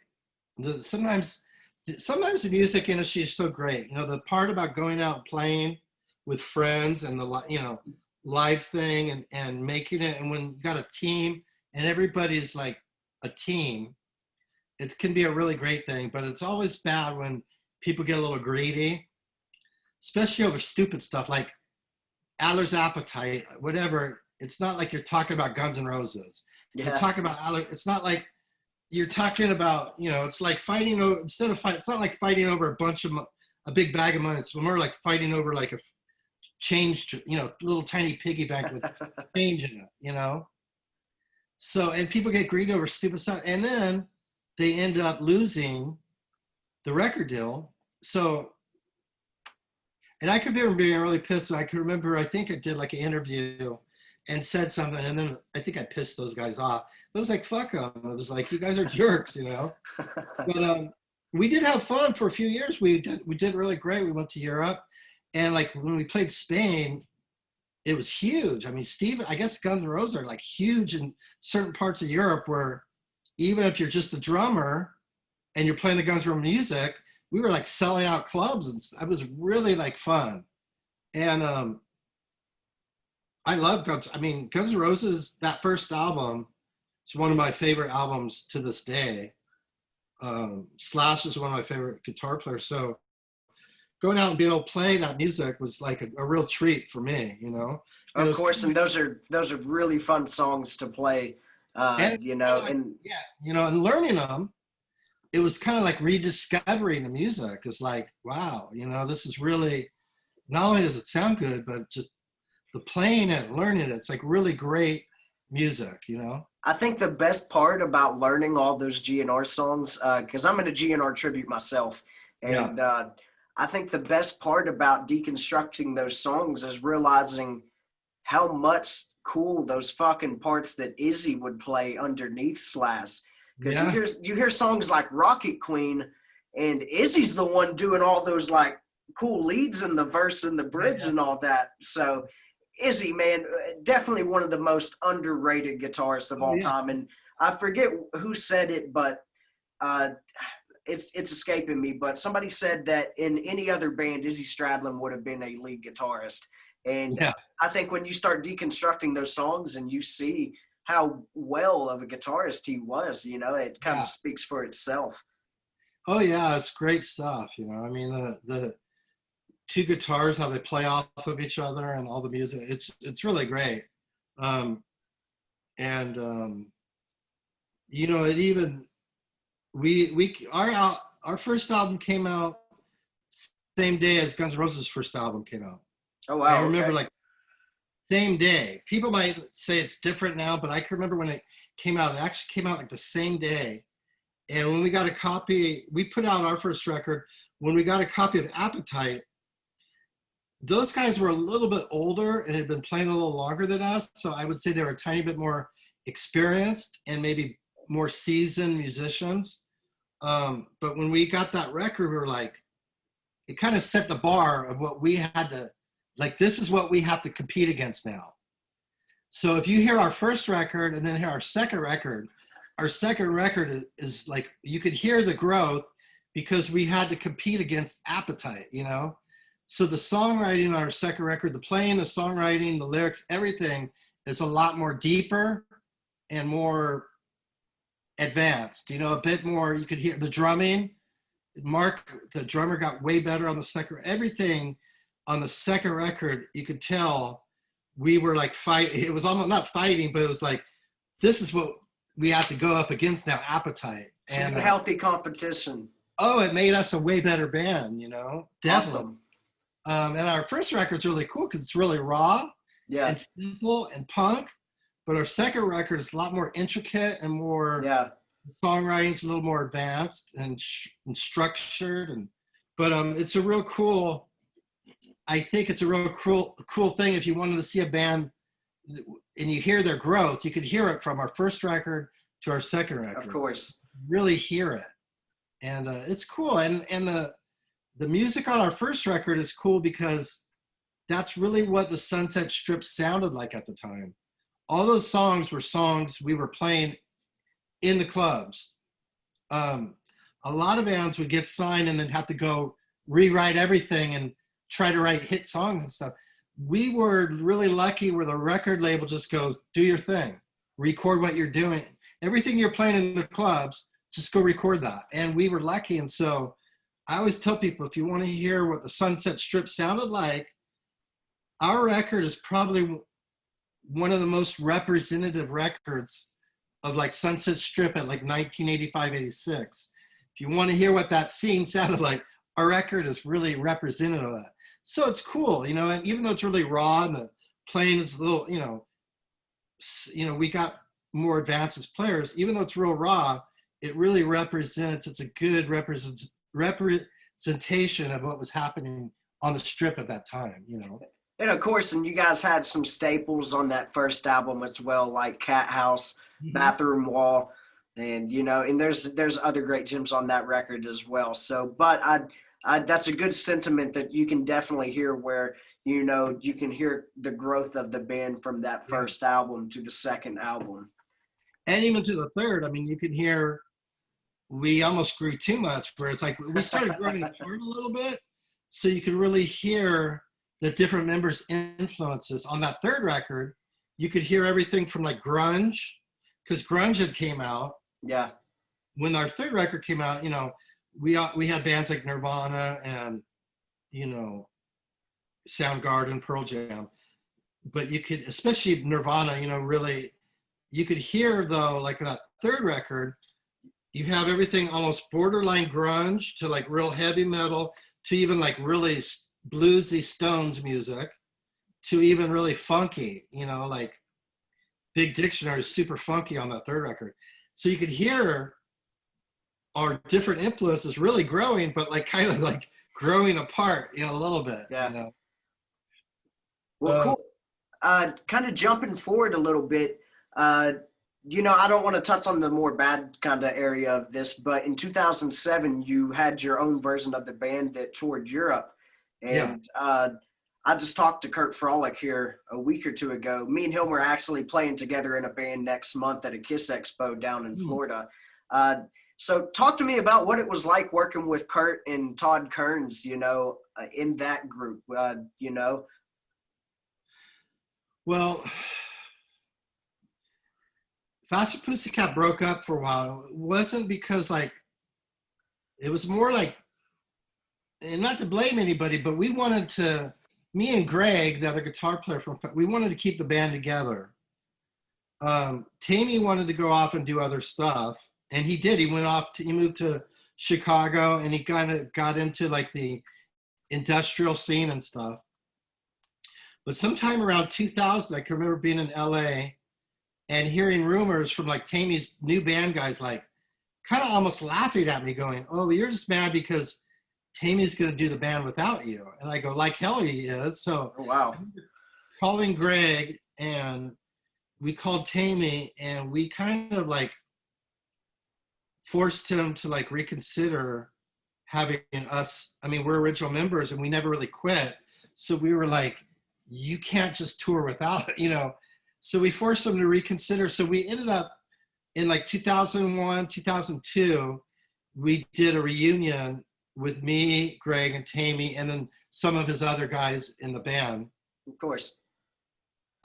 sometimes the music industry is so great. You know, the part about going out and playing with friends and the live thing and making it, and when you got a team and everybody's like a team, it can be a really great thing. But it's always bad when people get a little greedy, especially over stupid stuff like Adler's Appetite, whatever. It's not like you're talking about Guns N' Roses. You're Yeah. talking about Adler. It's not like you're talking about, it's like fighting over, instead of fight, it's not like fighting over a big bag of money. It's more like fighting over like a change, little tiny piggy bank with change in it. So, and people get greedy over stupid stuff. And then they end up losing the record deal. So, and I could be being really pissed. I can remember, I think I did like an interview and said something, and then I think I pissed those guys off. It was like, fuck them. It was like, you guys are jerks, But we did have fun for a few years. We did really great. We went to Europe, and like when we played Spain, it was huge. I mean, I guess Guns N' Roses are like huge in certain parts of Europe where even if you're just the drummer and you're playing the Guns N' Roses music, we were like selling out clubs, and it was really like fun. And I love Guns. I mean, Guns N' Roses, that first album, is one of my favorite albums to this day. Slash is one of my favorite guitar players. So going out and being able to play that music was like a real treat for me, Of course, and those are really fun songs to play. And And yeah, and learning them, it was kind of like rediscovering the music. It's like, wow, this is really, not only does it sound good, but just the playing it, learning it, it's like really great music, I think the best part about learning all those GNR songs, because I'm in a GNR tribute myself, and I think the best part about deconstructing those songs is realizing how much cool those fucking parts that Izzy would play underneath Slash. Because you hear songs like Rocket Queen, and Izzy's the one doing all those like cool leads in the verse and the bridge and all that. So Izzy, man, definitely one of the most underrated guitarists of all time. And I forget who said it, but it's escaping me. But somebody said that in any other band, Izzy Stradlin would have been a lead guitarist. And I think when you start deconstructing those songs and you see how well of a guitarist he was, it kind of speaks for itself. Oh yeah, it's great stuff. I mean, the two guitars, how they play off of each other and all the music, it's really great. It even, our first album came out same day as Guns N' Roses' first album came out. Oh wow! I remember like same day. People might say it's different now, but I can remember when it came out. It actually came out like the same day. And when we got a copy, we put out our first record. When we got a copy of Appetite, those guys were a little bit older and had been playing a little longer than us. So I would say they were a tiny bit more experienced and maybe more seasoned musicians. But when we got that record, we were like, it kind of set the bar of what we had to, like, this is what we have to compete against now. So if you hear our first record and then hear our second record is like, you could hear the growth because we had to compete against Appetite, So the songwriting on our second record, the playing, the songwriting, the lyrics, everything is a lot more deeper and more advanced, a bit more. You could hear the drumming. Mark, the drummer, got way better on the second. Everything on the second record, you could tell we were like fighting. It was almost not fighting, but it was like, this is what we have to go up against now, Appetite. And healthy competition. Oh, it made us a way better band, Definitely. Awesome. And our first record's really cool because it's really raw and simple and punk. But our second record is a lot more intricate and more songwriting's a little more advanced and structured. But it's a real cool. I think it's a real cool thing if you wanted to see a band and you hear their growth. You could hear it from our first record to our second record. Of course. Really hear it, and it's cool. And the music on our first record is cool because that's really what the Sunset Strip sounded like at the time. All those songs were songs we were playing in the clubs. A lot of bands would get signed and then have to go rewrite everything and try to write hit songs and stuff. We were really lucky where the record label just goes, do your thing, record what you're doing. Everything you're playing in the clubs, just go record that. And we were lucky. And so I always tell people, if you want to hear what the Sunset Strip sounded like, our record is probably one of the most representative records of like Sunset Strip at like 1985, 86. If you want to hear what that scene sounded like, our record is really representative of that. So it's cool, you know, and even though it's really raw and the playing is a little, you know, we got more advanced as players, even though it's real raw, it really represents, it's a good representation of what was happening on the Strip at that time, you know. And of course, and you guys had some staples on that first album as well, like Cat House, Bathroom Wall, and you know, and there's other great gems on that record as well. So, but I that's a good sentiment that you can definitely hear where, you know, you can hear the growth of the band from that first album to the second album. And even to the third, I mean, you can hear we almost grew too much, where it's like we started growing apart a little bit, so you could really hear the different members' influences. On that third record, you could hear everything from like grunge, because grunge had came out. Yeah. When our third record came out, you know, we had bands like Nirvana and, you know, Soundgarden, Pearl Jam, but you could, especially Nirvana, you know, really, you could hear though, like that third record, you have everything almost borderline grunge to like real heavy metal to even like really bluesy Stones music to even really funky, you know, like Big Dictionary is super funky on that third record. So you could hear our different influences really growing, but like kind of like growing apart, you know, a little bit. Yeah. You know? Well, cool. Kind of jumping forward a little bit, you know, I don't want to touch on the more bad kind of area of this, but in 2007, you had your own version of the band that toured Europe. And I just talked to Kurt Frolick here a week or two ago. Me and him were actually playing together in a band next month at a Kiss Expo down in Florida. So talk to me about what it was like working with Kurt and Todd Kearns, you know, in that group, you know. Well, Faster Pussycat broke up for a while. It wasn't because like, it was more like, and not to blame anybody, but we wanted to, me and Greg, the other guitar player we wanted to keep the band together. Tammy wanted to go off and do other stuff, and he did. He moved to Chicago, and he kind of got into like the industrial scene and stuff. But sometime around 2000, I can remember being in LA and hearing rumors from like Tammy's new band guys, like kind of almost laughing at me going, oh, you're just mad because Tammy's going to do the band without you. And I go, like hell he is. So wow. Calling Greg, and we called Tammy, and we kind of like forced him to like reconsider having us. I mean, we're original members and we never really quit. So we were like, you can't just tour without it, you know? So we forced him to reconsider. So we ended up in like 2001, 2002, we did a reunion with me, Greg, and Tammy, and then some of his other guys in the band. Of course.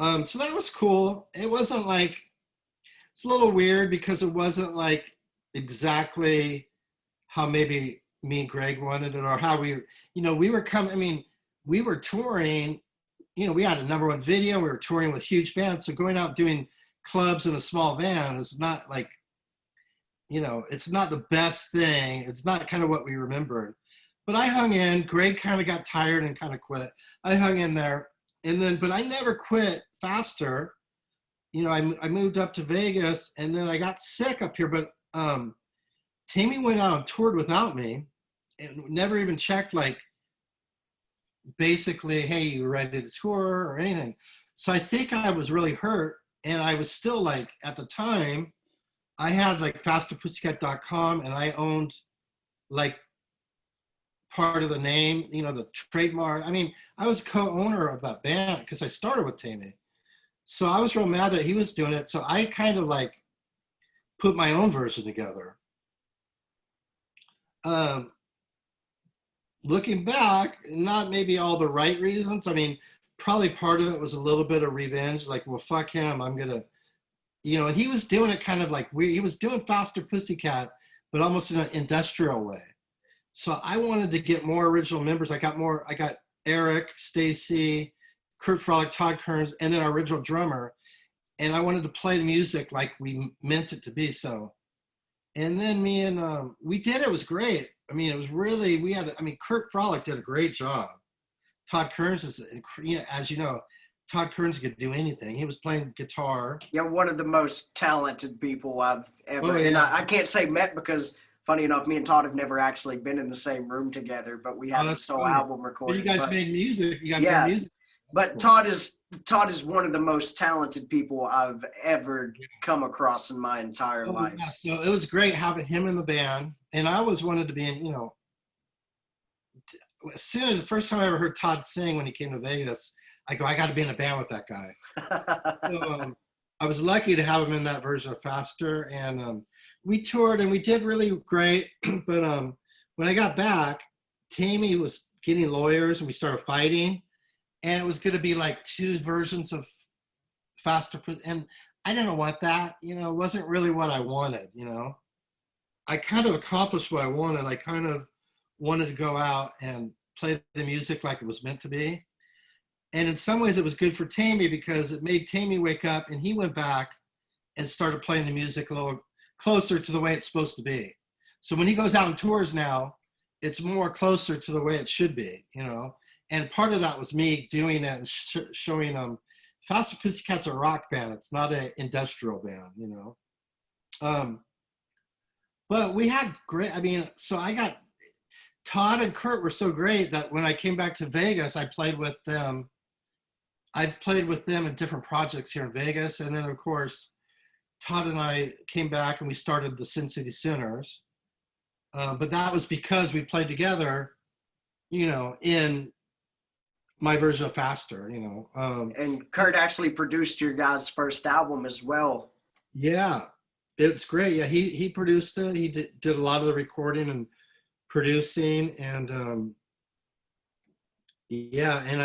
So that was cool. It wasn't like, it's a little weird because it wasn't like exactly how maybe me and Greg wanted it, or how we, you know, we were coming, I mean, we were touring, you know, we had a #1 video, we were touring with huge bands. So going out doing clubs in a small van is not like, you know, it's not the best thing. It's not kind of what we remembered. But I hung in. Greg kind of got tired and kind of quit. I hung in there. And then, but I never quit Faster. You know, I moved up to Vegas, and then I got sick up here. But Tammy went out and toured without me and never even checked, like, basically, hey, you ready to tour or anything. So I think I was really hurt, and I was still like, at the time, I had like fasterpussycat.com, and I owned like part of the name, the trademark. I mean, I was co-owner of that band because I started with Tammy. So I was real mad that he was doing it. So I kind of like put my own version together. Um, Looking back, not maybe all the right reasons. I mean, probably part of it was a little bit of revenge. Like, well, fuck him. I'm gonna, and he was doing it kind of like he was doing Faster Pussycat, but almost in an industrial way. So I wanted to get more original members. I got Eric, Stacy, Kurt Frolic, Todd Kearns, and then our original drummer. And I wanted to play the music like we meant it to be. So, and then me and we did. It was great. I mean, it was really, Kurt Frolic did a great job. Todd Kearns is, as you know, Todd Kearns could do anything. He was playing guitar. Yeah, one of the most talented people I've ever, Oh, yeah. and I can't say met because, funny enough, me and Todd have never actually been in the same room together, but we had this whole album recorded. But you guys made music. Yeah. Made music. But Todd is one of the most talented people I've ever come across in my entire life. Yeah. So it was great having him in the band, and I always wanted to be in. As soon as the first time I ever heard Todd sing when he came to Vegas, I go, I got to be in a band with that guy. So, I was lucky to have him in that version of Faster, and we toured and we did really great. But when I got back, Tammy was getting lawyers and we started fighting. And it was going to be like two versions of Faster. And I didn't want that, it wasn't really what I wanted, I kind of accomplished what I wanted. I kind of wanted to go out and play the music like it was meant to be. And in some ways it was good for Tammy because it made Tammy wake up, and he went back and started playing the music a little closer to the way it's supposed to be. So when he goes out on tours now, it's more closer to the way it should be, And part of that was me doing it and showing them Faster Pussycat's a rock band. It's not an industrial band, But we had great, so I got, Todd and Kurt were so great that when I came back to Vegas, I played with them. I've played with them in different projects here in Vegas. And then of course, Todd and I came back and we started the Sin City Sinners. But that was because we played together, in my version of Faster, and Kurt actually produced your guys' first album as well. Yeah, it's great. Yeah, he produced it. He did a lot of the recording and producing, and yeah, and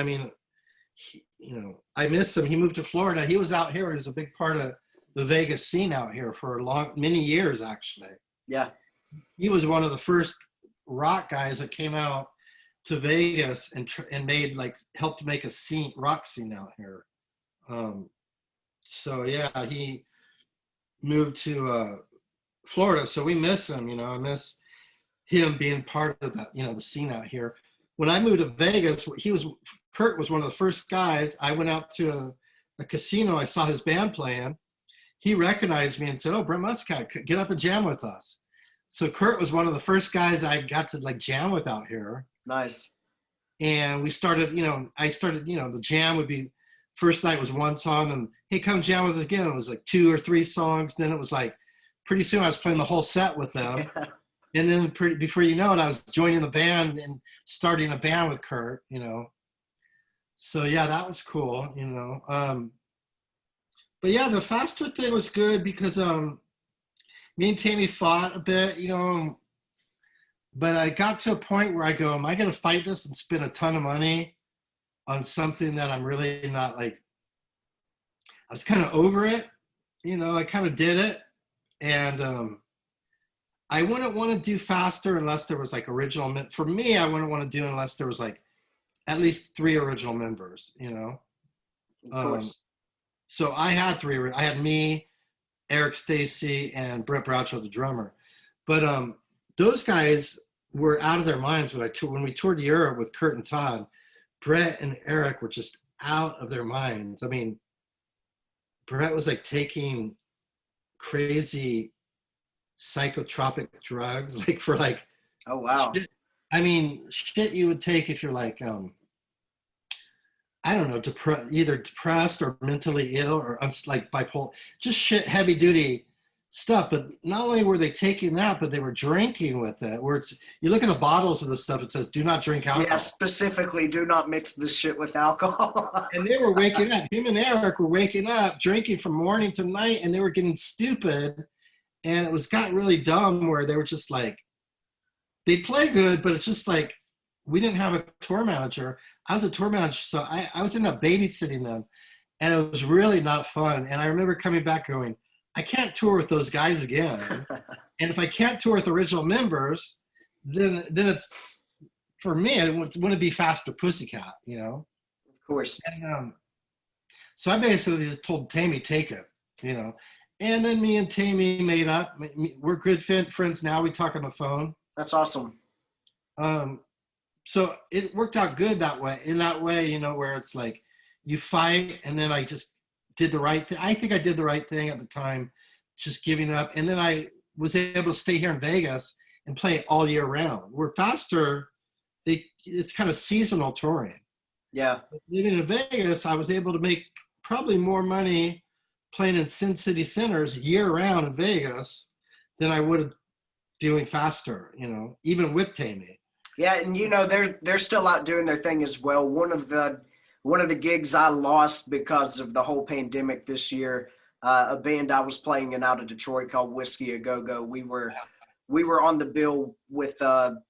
I miss him. He moved to Florida. He was out here. He was a big part of the Vegas scene out here for many years, actually. Yeah, he was one of the first rock guys that came out to Vegas and made helped make a rock scene out here. So yeah, he moved to Florida. So we miss him, I miss him being part of that, the scene out here. When I moved to Vegas, Kurt was one of the first guys. I went out to a casino. I saw his band playing. He recognized me and said, "Oh, Brent Muscat, get up and jam with us." So Kurt was one of the first guys I got to jam with out here. Nice. And we started, the jam would be, first night was one song, and hey, come jam with us again. It was 2 or 3 songs. Then it was pretty soon I was playing the whole set with them. And then before you know it, I was joining the band and starting a band with Kurt, So yeah, that was cool, But yeah, the Faster thing was good because me and Tammy fought a bit, but I got to a point where I go, am I going to fight this and spend a ton of money on something that I'm really not I was kind of over it, I kind of did it. And I wouldn't want to do Faster unless there was original, for me, I wouldn't want to do it unless there was at least 3 original members, Of course. So I had 3, I had me, Eric Stacy, and Brent Bradshaw, the drummer. But those guys were out of their minds when we toured Europe with Kurt and Todd. Brett and Eric were just out of their minds. Brett was taking crazy psychotropic drugs, oh wow, shit, shit you would take if you're I don't know, either depressed or mentally ill or like bipolar, just shit, heavy duty stuff. But not only were they taking that, but they were drinking with it. Where it's, you look at the bottles of the stuff, it says, "Do not drink Yeah, alcohol." specifically, do not mix this shit with alcohol. And they were waking up. Him and Eric were waking up, drinking from morning to night, and they were getting stupid. And it was got really dumb where they were just like, they'd play good, but it's just like, we didn't have a tour manager. I was a tour manager, so I was ended up babysitting them, and it was really not fun. And I remember coming back going, I can't tour with those guys again. And if I can't tour with original members, then it's, for me, it wouldn't be Faster Pussycat, you know? Of course. And so I basically just told Tammy, take it, you know? And then me and Tammy made up. We're good friends now. We talk on the phone. That's awesome. So it worked out good that way. In that way, you know, where it's like you fight, and then I just did the right thing. I think I did the right thing at the time, just giving up. And then I was able to stay here in Vegas and play all year round. Where Faster, it's kind of seasonal touring. Yeah. Living in Vegas, I was able to make probably more money playing in Sin City Centers year round in Vegas than I would have doing Faster, you know, even with Tammy. Yeah, and you know they're still out doing their thing as well. One of the gigs I lost because of the whole pandemic this year, a band I was playing in out of Detroit called Whiskey A Go Go. We were on the bill with on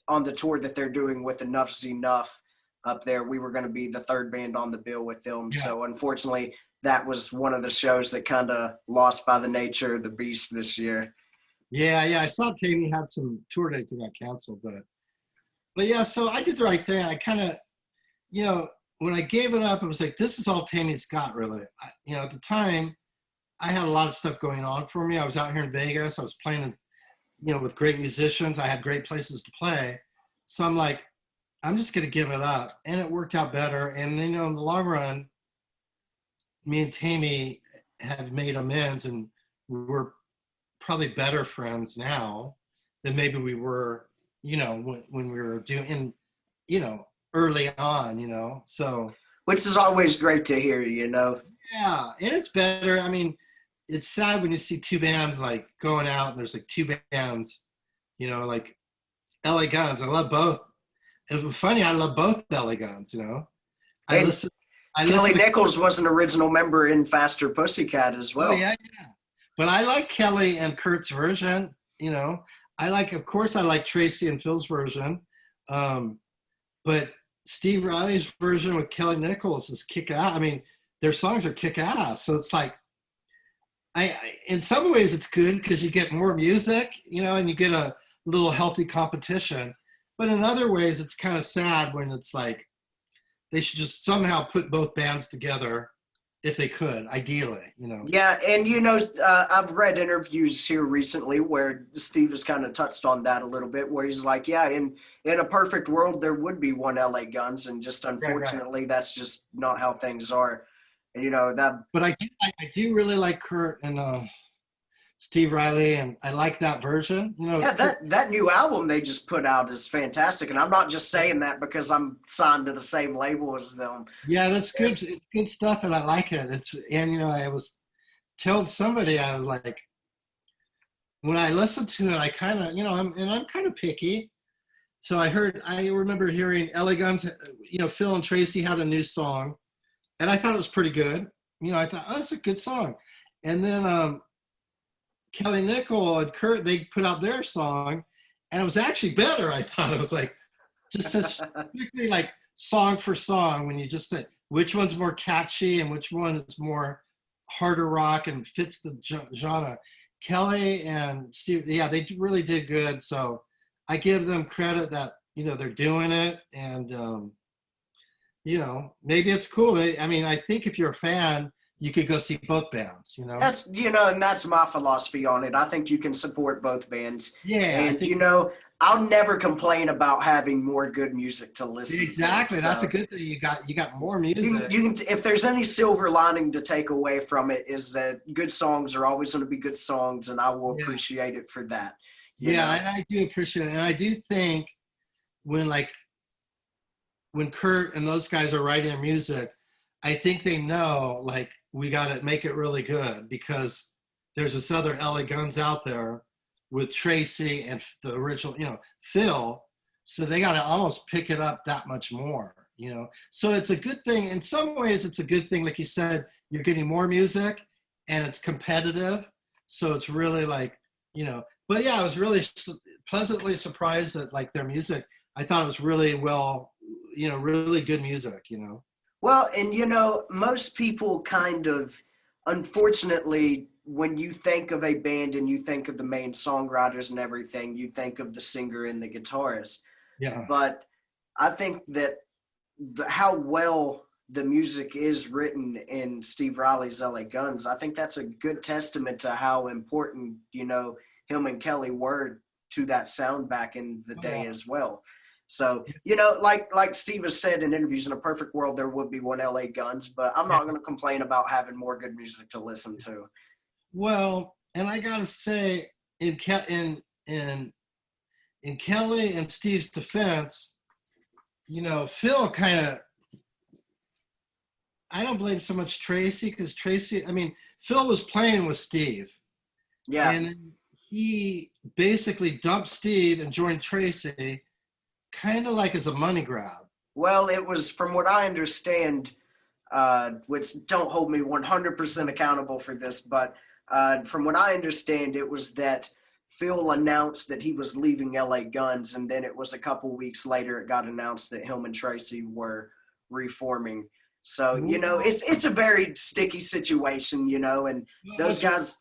the tour that they're doing with Enough's Enough up there. We were going to be the third band on the bill with them. Yeah. So unfortunately, that was one of the shows that kind of lost by the nature of the beast this year. Yeah, I saw Tammy had some tour dates that got canceled, but yeah, so I did the right thing. I kind of, you know, when I gave it up, it was like, this is all Tammy's got, really. You know, at the time, I had a lot of stuff going on for me. I was out here in Vegas. I was playing, you know, with great musicians. I had great places to play. So I'm like, I'm just going to give it up. And it worked out better. And, you know, in the long run, me and Tammy have made amends, and we're probably better friends now than maybe we were, you know, when we were doing, you know, early on, you know, so. Which is always great to hear, you know. Yeah, and it's better. I mean, it's sad when you see two bands like going out and there's like two bands, you know, like LA Guns. I love both. It was funny, I love both LA Guns, you know. Kelly Nichols was an original member in Faster Pussycat as well. Oh, yeah. But I like Kelly and Kurt's version, you know. Of course, I like Tracy and Phil's version. But Steve Riley's version with Kelly Nichols is kick-ass. I mean, their songs are kick-ass. So it's like, in some ways it's good because you get more music, you know, and you get a little healthy competition. But in other ways, it's kind of sad when it's like, they should just somehow put both bands together if they could, ideally, you know. Yeah, and you know, I've read interviews here recently where Steve has kind of touched on that a little bit, where he's like, yeah, in a perfect world, there would be one LA Guns, and just unfortunately, right. That's just not how things are. And, you know, that. But I do really like Kurt and Steve Riley, and I like that version. You know, yeah, that new album they just put out is fantastic, and I'm not just saying that because I'm signed to the same label as them. Yeah, that's good. It's good stuff, and I like it. And you know, I was telling somebody, I was like, when I listened to it, I kind of, you know, I'm kind of picky. So I remember hearing LA Guns, you know, Phil and Tracy had a new song, and I thought it was pretty good. You know, I thought, oh, that's a good song. And then Kelly Nichols and Kurt, they put out their song, and it was actually better. I thought it was like, just as strictly like song for song, when you just say which one's more catchy and which one is more harder rock and fits the genre. Kelly and Steve, yeah, they really did good. So I give them credit that, you know, they're doing it, and you know, maybe it's cool. I mean, I think if you're a fan, you could go see both bands, you know? That's, you know, and that's my philosophy on it. I think you can support both bands. Yeah. And, you know, I'll never complain about having more good music to listen to. Exactly. That's a good thing. You got more music. You can, if there's any silver lining to take away from it, is that good songs are always going to be good songs, and I will appreciate it for that. Yeah, and I do appreciate it. And I do think when, like, when Kurt and those guys are writing their music, I think they know, like, we got to make it really good because there's this other LA Guns out there with Tracy and the original, Phil. So they got to almost pick it up that much more, So it's a good thing. In some ways, it's a good thing. Like you said, you're getting more music and it's competitive. So it's really like, but yeah, I was really pleasantly surprised at like their music. I thought it was really well, really good music, Well, and most people kind of, unfortunately, when you think of a band and you think of the main songwriters and everything, you think of the singer and the guitarist. Yeah. But I think that how well the music is written in Steve Riley's LA Guns, I think that's a good testament to how important, him and Kelly were to that sound back in the day as well. So, like Steve has said in interviews, in a perfect world, there would be one LA Guns, but I'm not going to complain about having more good music to listen to. Well, and I got to say, in Kelly and Steve's defense, Phil kind of, I don't blame so much Tracy because Phil was playing with Steve. Yeah. And he basically dumped Steve and joined Tracy kind of like as a money grab. Well, it was, from what I understand, which don't hold me 100% accountable for this, but from what I understand, it was that Phil announced that he was leaving LA Guns, and then it was a couple weeks later it got announced that him and Tracy were reforming. So, it's a very sticky situation, and those guys.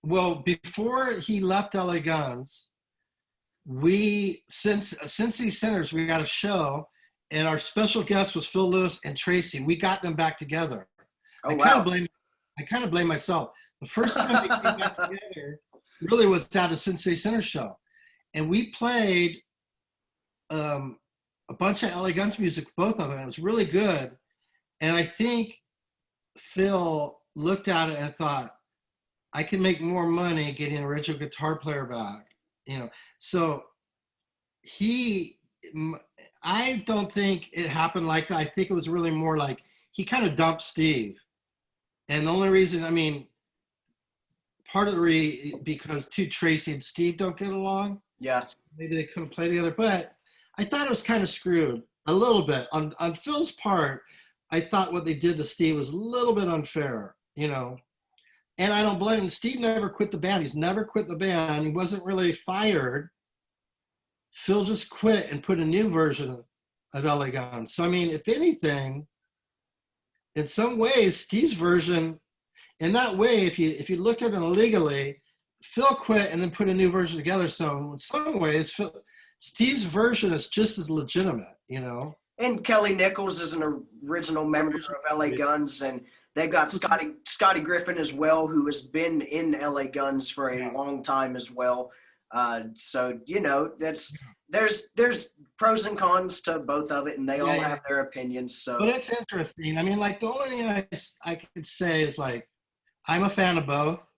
Well, before he left LA Guns, since these centers, we got a show, and our special guest was Phil Lewis and Tracy. We got them back together. Oh, I kind of blame myself. The first time we came back together really was at a Cincinnati Center show, and we played a bunch of LA Guns music, both of them. It was really good, and I think Phil looked at it and thought, I can make more money getting an original guitar player back. So I don't think it happened like that. I think it was really more like he kind of dumped Steve. And the only reason, part of the because Tracy and Steve don't get along. Yeah. So maybe they couldn't play together, but I thought it was kind of screwed a little bit. On Phil's part, I thought what they did to Steve was a little bit unfair, And I don't blame him. Steve never quit the band. He's never quit the band. He wasn't really fired. Phil just quit and put a new version of LA Guns. So, if anything, in some ways, Steve's version, in that way, if you looked at it illegally, Phil quit and then put a new version together. So in some ways, Steve's version is just as legitimate, And Kelly Nichols is an original member of LA Guns, and they've got Scotty Griffin as well, who has been in LA Guns for a long time as well. So there's pros and cons to both of it, and they all have their opinions. So, but it's interesting. The only thing I could say is like, I'm a fan of both.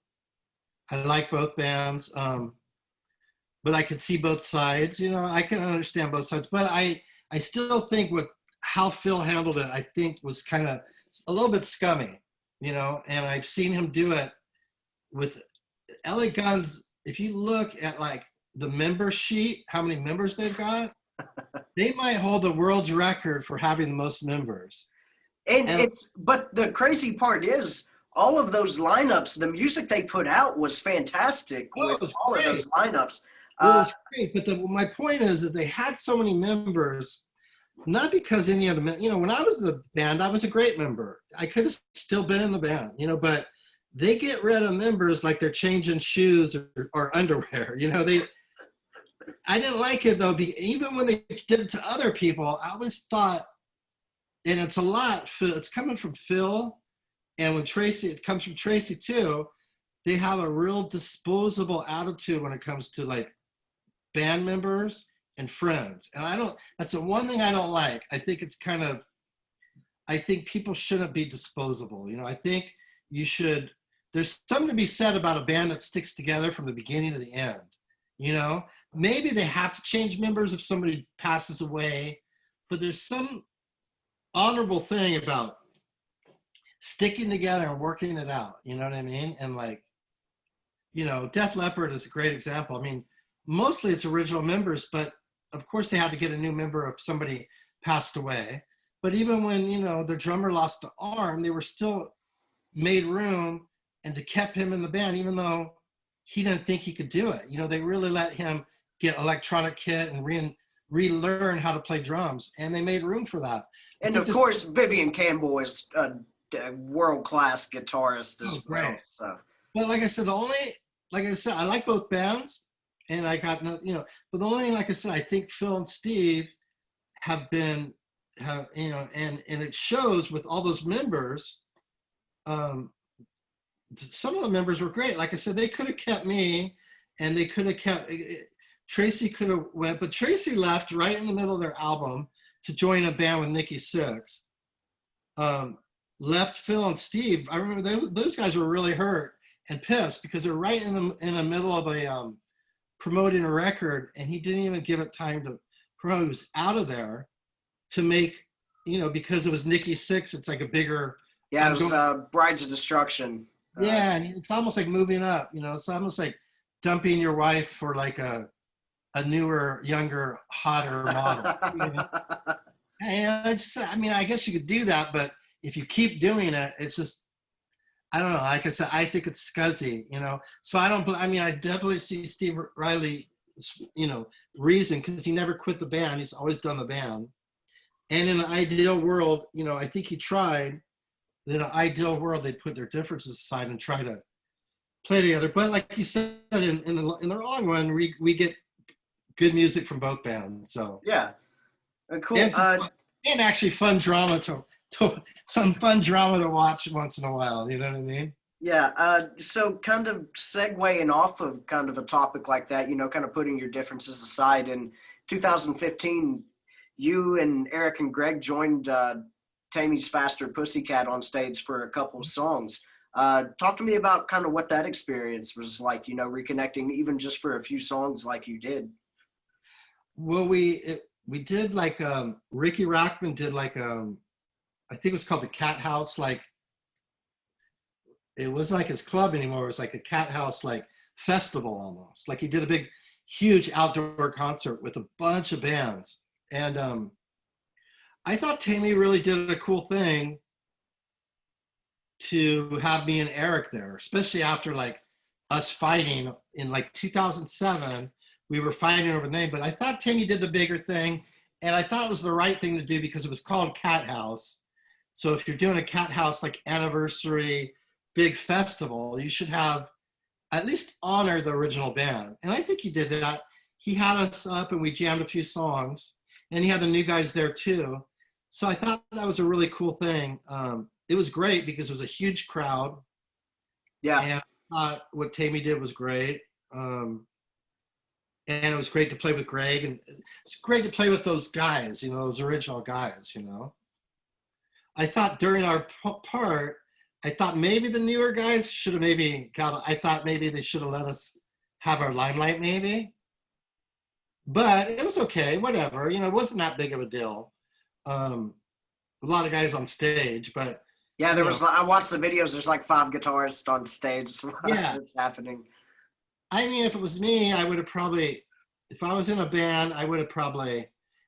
I like both bands, but I could see both sides. I can understand both sides, but I still think how Phil handled it, I think was kind of a little bit scummy, and I've seen him do it with LA Guns. If you look at like the member sheet, how many members they've got, they might hold the world's record for having the most members. But the crazy part is all of those lineups, the music they put out was fantastic with all of those lineups. It was great, but my point is that they had so many members, not because any of them, when I was in the band, I was a great member. I could have still been in the band, but they get rid of members like they're changing shoes or underwear. I didn't like it though. Even when they did it to other people, I always thought, and it's a lot. It's coming from Phil, and when Tracy, it comes from Tracy too. They have a real disposable attitude when it comes to like band members and friends, and that's the one thing I don't like. I think it's I think people shouldn't be disposable. I think you should. There's something to be said about a band that sticks together from the beginning to the end. Maybe they have to change members if somebody passes away, but there's some honorable thing about sticking together and working it out. You know what I mean? And like, Def Leppard is a great example. I mean, mostly it's original members, but of course they had to get a new member if somebody passed away. But even when, the drummer lost an arm, they were still made room and to kept him in the band, even though he didn't think he could do it. They really let him get electronic kit and relearn how to play drums, and they made room for that. And of course, Vivian Campbell is a world-class guitarist as well. So, but like I said, I like both bands, and I got no, but the only thing, like I said, I think Phil and Steve have, and it shows with all those members. Some of the members were great. Like I said, they could have kept me, and they could have kept Tracy. Could have went, but Tracy left right in the middle of their album to join a band with Nikki Sixx. Left Phil and Steve. I remember those guys were really hurt and pissed because they're right in the middle of a promoting a record, and he didn't even give it time to promote. He was out of there to make, because it was Nikki Sixx. It's like a bigger. Yeah, it was Brides of Destruction. Yeah, and it's almost like moving up. It's almost like dumping your wife for like a newer, younger, hotter model. And I guess you could do that, but if you keep doing it, it's just, I don't know. Like I said, I think it's scuzzy, So I definitely see Steve Riley's, reason, because he never quit the band. He's always done the band. And in an ideal world, I think he tried. In an ideal world, they'd put their differences aside and try to play together. But like you said, in the long run, we get good music from both bands. So yeah, cool. And actually fun drama some fun drama to watch once in a while. You know what I mean? Yeah. So kind of segueing off of kind of a topic like that, kind of putting your differences aside. In 2015, you and Eric and Greg joined Tammy's Faster Pussycat on stage for a couple of songs. Talk to me about kind of what that experience was like, reconnecting even just for a few songs like you did. Well, we did like Ricky Rackman did like I think it was called the Cat House. Like it wasn't like his club anymore. It was like a Cat House like festival almost. Like he did a big, huge outdoor concert with a bunch of bands. And I thought Tammy really did a cool thing to have me and Eric there, especially after like us fighting in like 2007. We were fighting over the name, but I thought Tammy did the bigger thing, and I thought it was the right thing to do because it was called Cat House. So if you're doing a Cat House like anniversary big festival, you should have at least honor the original band. And I think he did that. He had us up and we jammed a few songs, and he had the new guys there too. So I thought that was a really cool thing. It was great because it was a huge crowd. Yeah. And I thought what Tammy did was great. And it was great to play with Greg, and it's great to play with those guys, those original guys, I thought during our part, I thought maybe the newer guys should have I thought maybe they should have let us have our limelight maybe. But it was okay, whatever, it wasn't that big of a deal. A lot of guys on stage, but. Yeah, I watched the videos, there's like 5 guitarists on stage. Yeah. It's happening. I mean, if it was me, I would have probably, if I was in a band, I would have probably,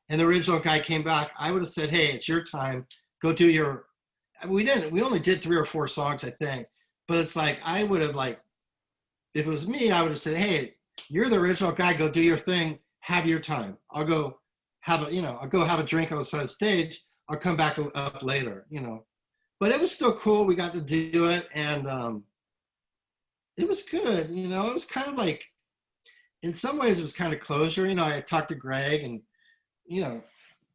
and the original guy came back, I would have said, hey, it's your time. Go do your, we only did 3 or 4 songs, I think. But it's like, I would have like, if it was me, I would have said, hey, you're the original guy. Go do your thing. Have your time. I'll go have a drink on the side of the stage. I'll come back up later, But it was still cool. We got to do it. And, it was good, it was kind of like, in some ways it was kind of closure. I talked to Greg, and,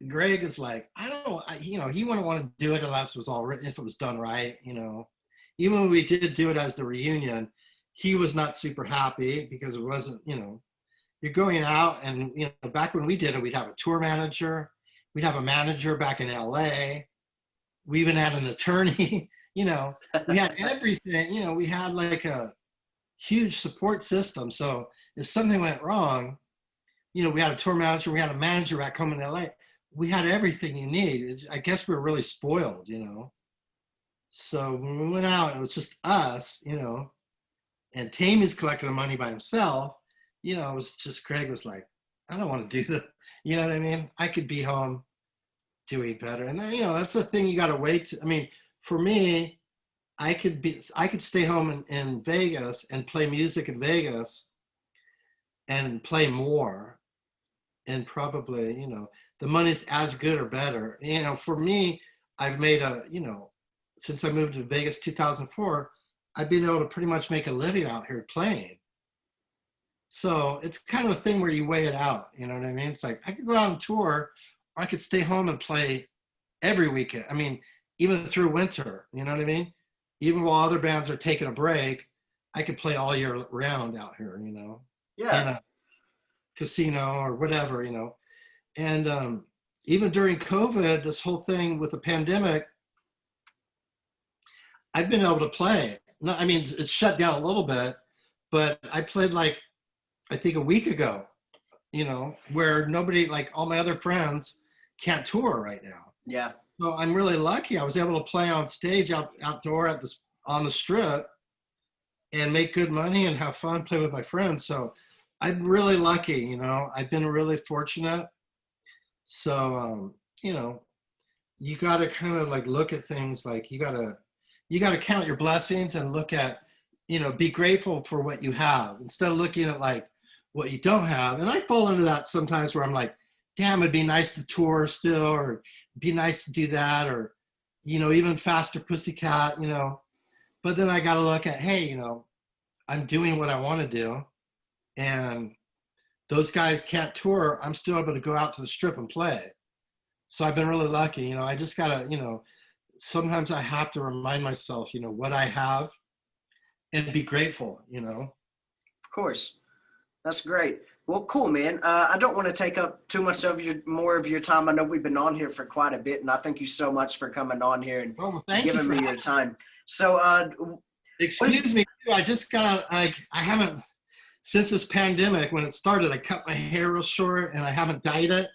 Greg is like, I don't know, he wouldn't want to do it unless it was all written, if it was done right, Even when we did do it as the reunion, he was not super happy because it wasn't, you're going out and, back when we did it, we'd have a tour manager, we'd have a manager back in LA. We even had an attorney, we had everything, we had like a huge support system. So if something went wrong, we had a tour manager, we had a manager back home in LA. we had everything you need. I guess we were really spoiled, you know. So when we went out, it was just us, you know, and Tammy's collecting the money by himself. You know, it was just Craig was like, I don't want to do that. You know what I mean? I could be home doing better. And then, you know, that's the thing you got to wait. I mean, for me, I could stay home in Vegas and play music in Vegas and play more. And probably, you know, the money's as good or better. You know, for me, I've made you know, since I moved to Vegas 2004, I've been able to pretty much make a living out here playing. So it's kind of a thing where you weigh it out. You know what I mean? It's like I could go out on tour, or I could stay home and play every weekend. I mean, even through winter. You know what I mean? Even while other bands are taking a break, I could play all year round out here. You know, Yeah. in a casino or whatever. You know, and even during COVID, this whole thing with the pandemic, I've been able to play. No, I mean, it's shut down a little bit, but I played like, I think a week ago, you know, where nobody, like all my other friends can't tour right now. Yeah. So I'm really lucky. I was able to play on stage outdoor on the strip and make good money and have fun, play with my friends. So I'm really lucky, you know, I've been really fortunate. So, you know, you got to kind of like look at things like you got to count your blessings and look at, you know, be grateful for what you have instead of looking at like what you don't have. And I fall into that sometimes where I'm like, damn, it'd be nice to tour still, or it'd be nice to do that, or, you know, even Faster Pussycat, you know. But then I got to look at, hey, you know, I'm doing what I want to do. And those guys can't tour. I'm still able to go out to the strip and play. So I've been really lucky. You know, I just got to, you know, sometimes I have to remind myself, you know, what I have and be grateful, you know. Of course. That's great. Well, cool, man. I don't want to take up too much of more of your time. I know we've been on here for quite a bit, and I thank you so much for coming on here and giving me your time. So, excuse me, I just got I haven't, since this pandemic, when it started, I cut my hair real short and I haven't dyed it.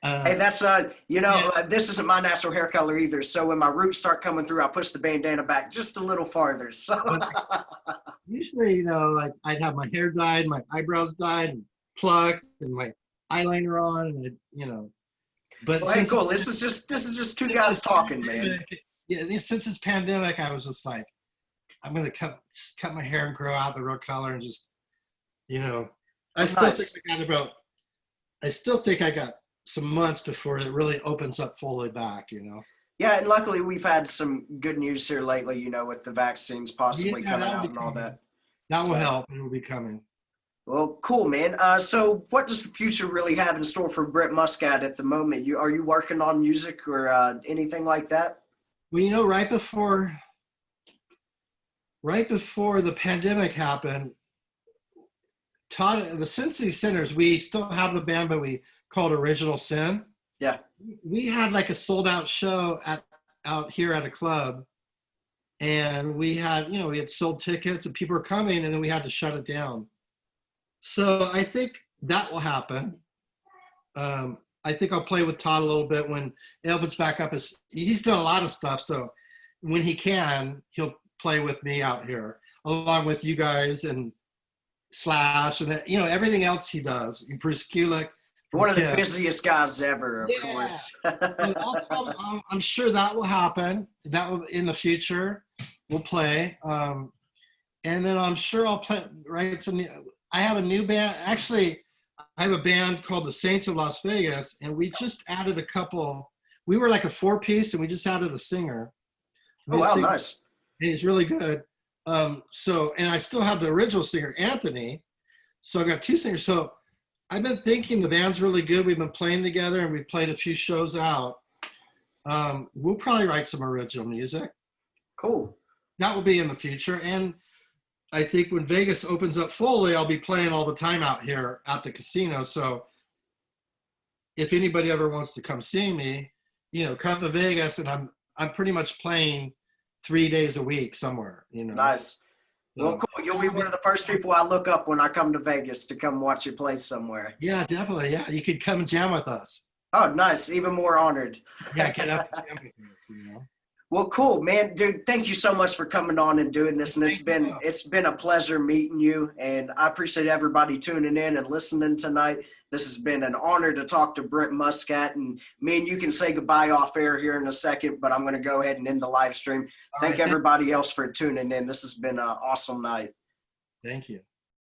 Hey, that's you know, this isn't my natural hair color either. So when my roots start coming through, I push the bandana back just a little farther. So usually, you know, like I'd have my hair dyed, my eyebrows dyed, and plucked, and my eyeliner on, and you know. But well, hey, cool. This is just two guys talking, man. Yeah, since it's pandemic, I was just like, I'm gonna cut my hair and grow out the real color and just, you know, I still think I got some months before it really opens up fully back, you know. Yeah, and luckily we've had some good news here lately, you know, with the vaccines possibly coming out and all that. That will help. It will be coming. Well, cool, man. So what does the future really have in store for Brent Muscat at the moment? Are you working on music or anything like that? Well, you know, right before the pandemic happened, Todd, the Sin City Sinners, we still have the band, but we called Original Sin. Yeah. We had like a sold out show out here at a club, and we had sold tickets and people were coming, and then we had to shut it down. So I think that will happen. I think I'll play with Todd a little bit when it opens back up. He's done a lot of stuff, so when he can, he'll play with me out here, along with you guys and Slash and, you know, everything else he does. Bruce Kulick. One of the busiest guys ever, of course. I'm sure that will happen. That will, in the future, we'll play. And then I'm sure I'll write some. I have a new band. Actually, I have a band called the Saints of Las Vegas, and we just added a couple. We were like a 4-piece, and we just added a singer. Oh, wow, nice. And he's really good. And I still have the original singer, Anthony. So I've got 2 singers. So I've been thinking the band's really good. We've been playing together, and we've played a few shows out. We'll probably write some original music. Cool. That will be in the future. And I think when Vegas opens up fully, I'll be playing all the time out here at the casino. So if anybody ever wants to come see me, you know, come to Vegas, and I'm pretty much playing 3 days a week somewhere, you know. Nice. Well, cool. You'll be one of the first people I look up when I come to Vegas to come watch you play somewhere. Yeah, definitely. Yeah, you could come and jam with us. Oh, nice. Even more honored. Yeah, get up and jam with me, you know. Well, cool, man, dude. Thank you so much for coming on and doing this. And Thank you. it's been a pleasure meeting you. And I appreciate everybody tuning in and listening tonight. This has been an honor to talk to Brent Muscat. And me and you can say goodbye off air here in a second, but I'm going to go ahead and end the live stream. Thank everybody else for tuning in. This has been an awesome night. Thank you.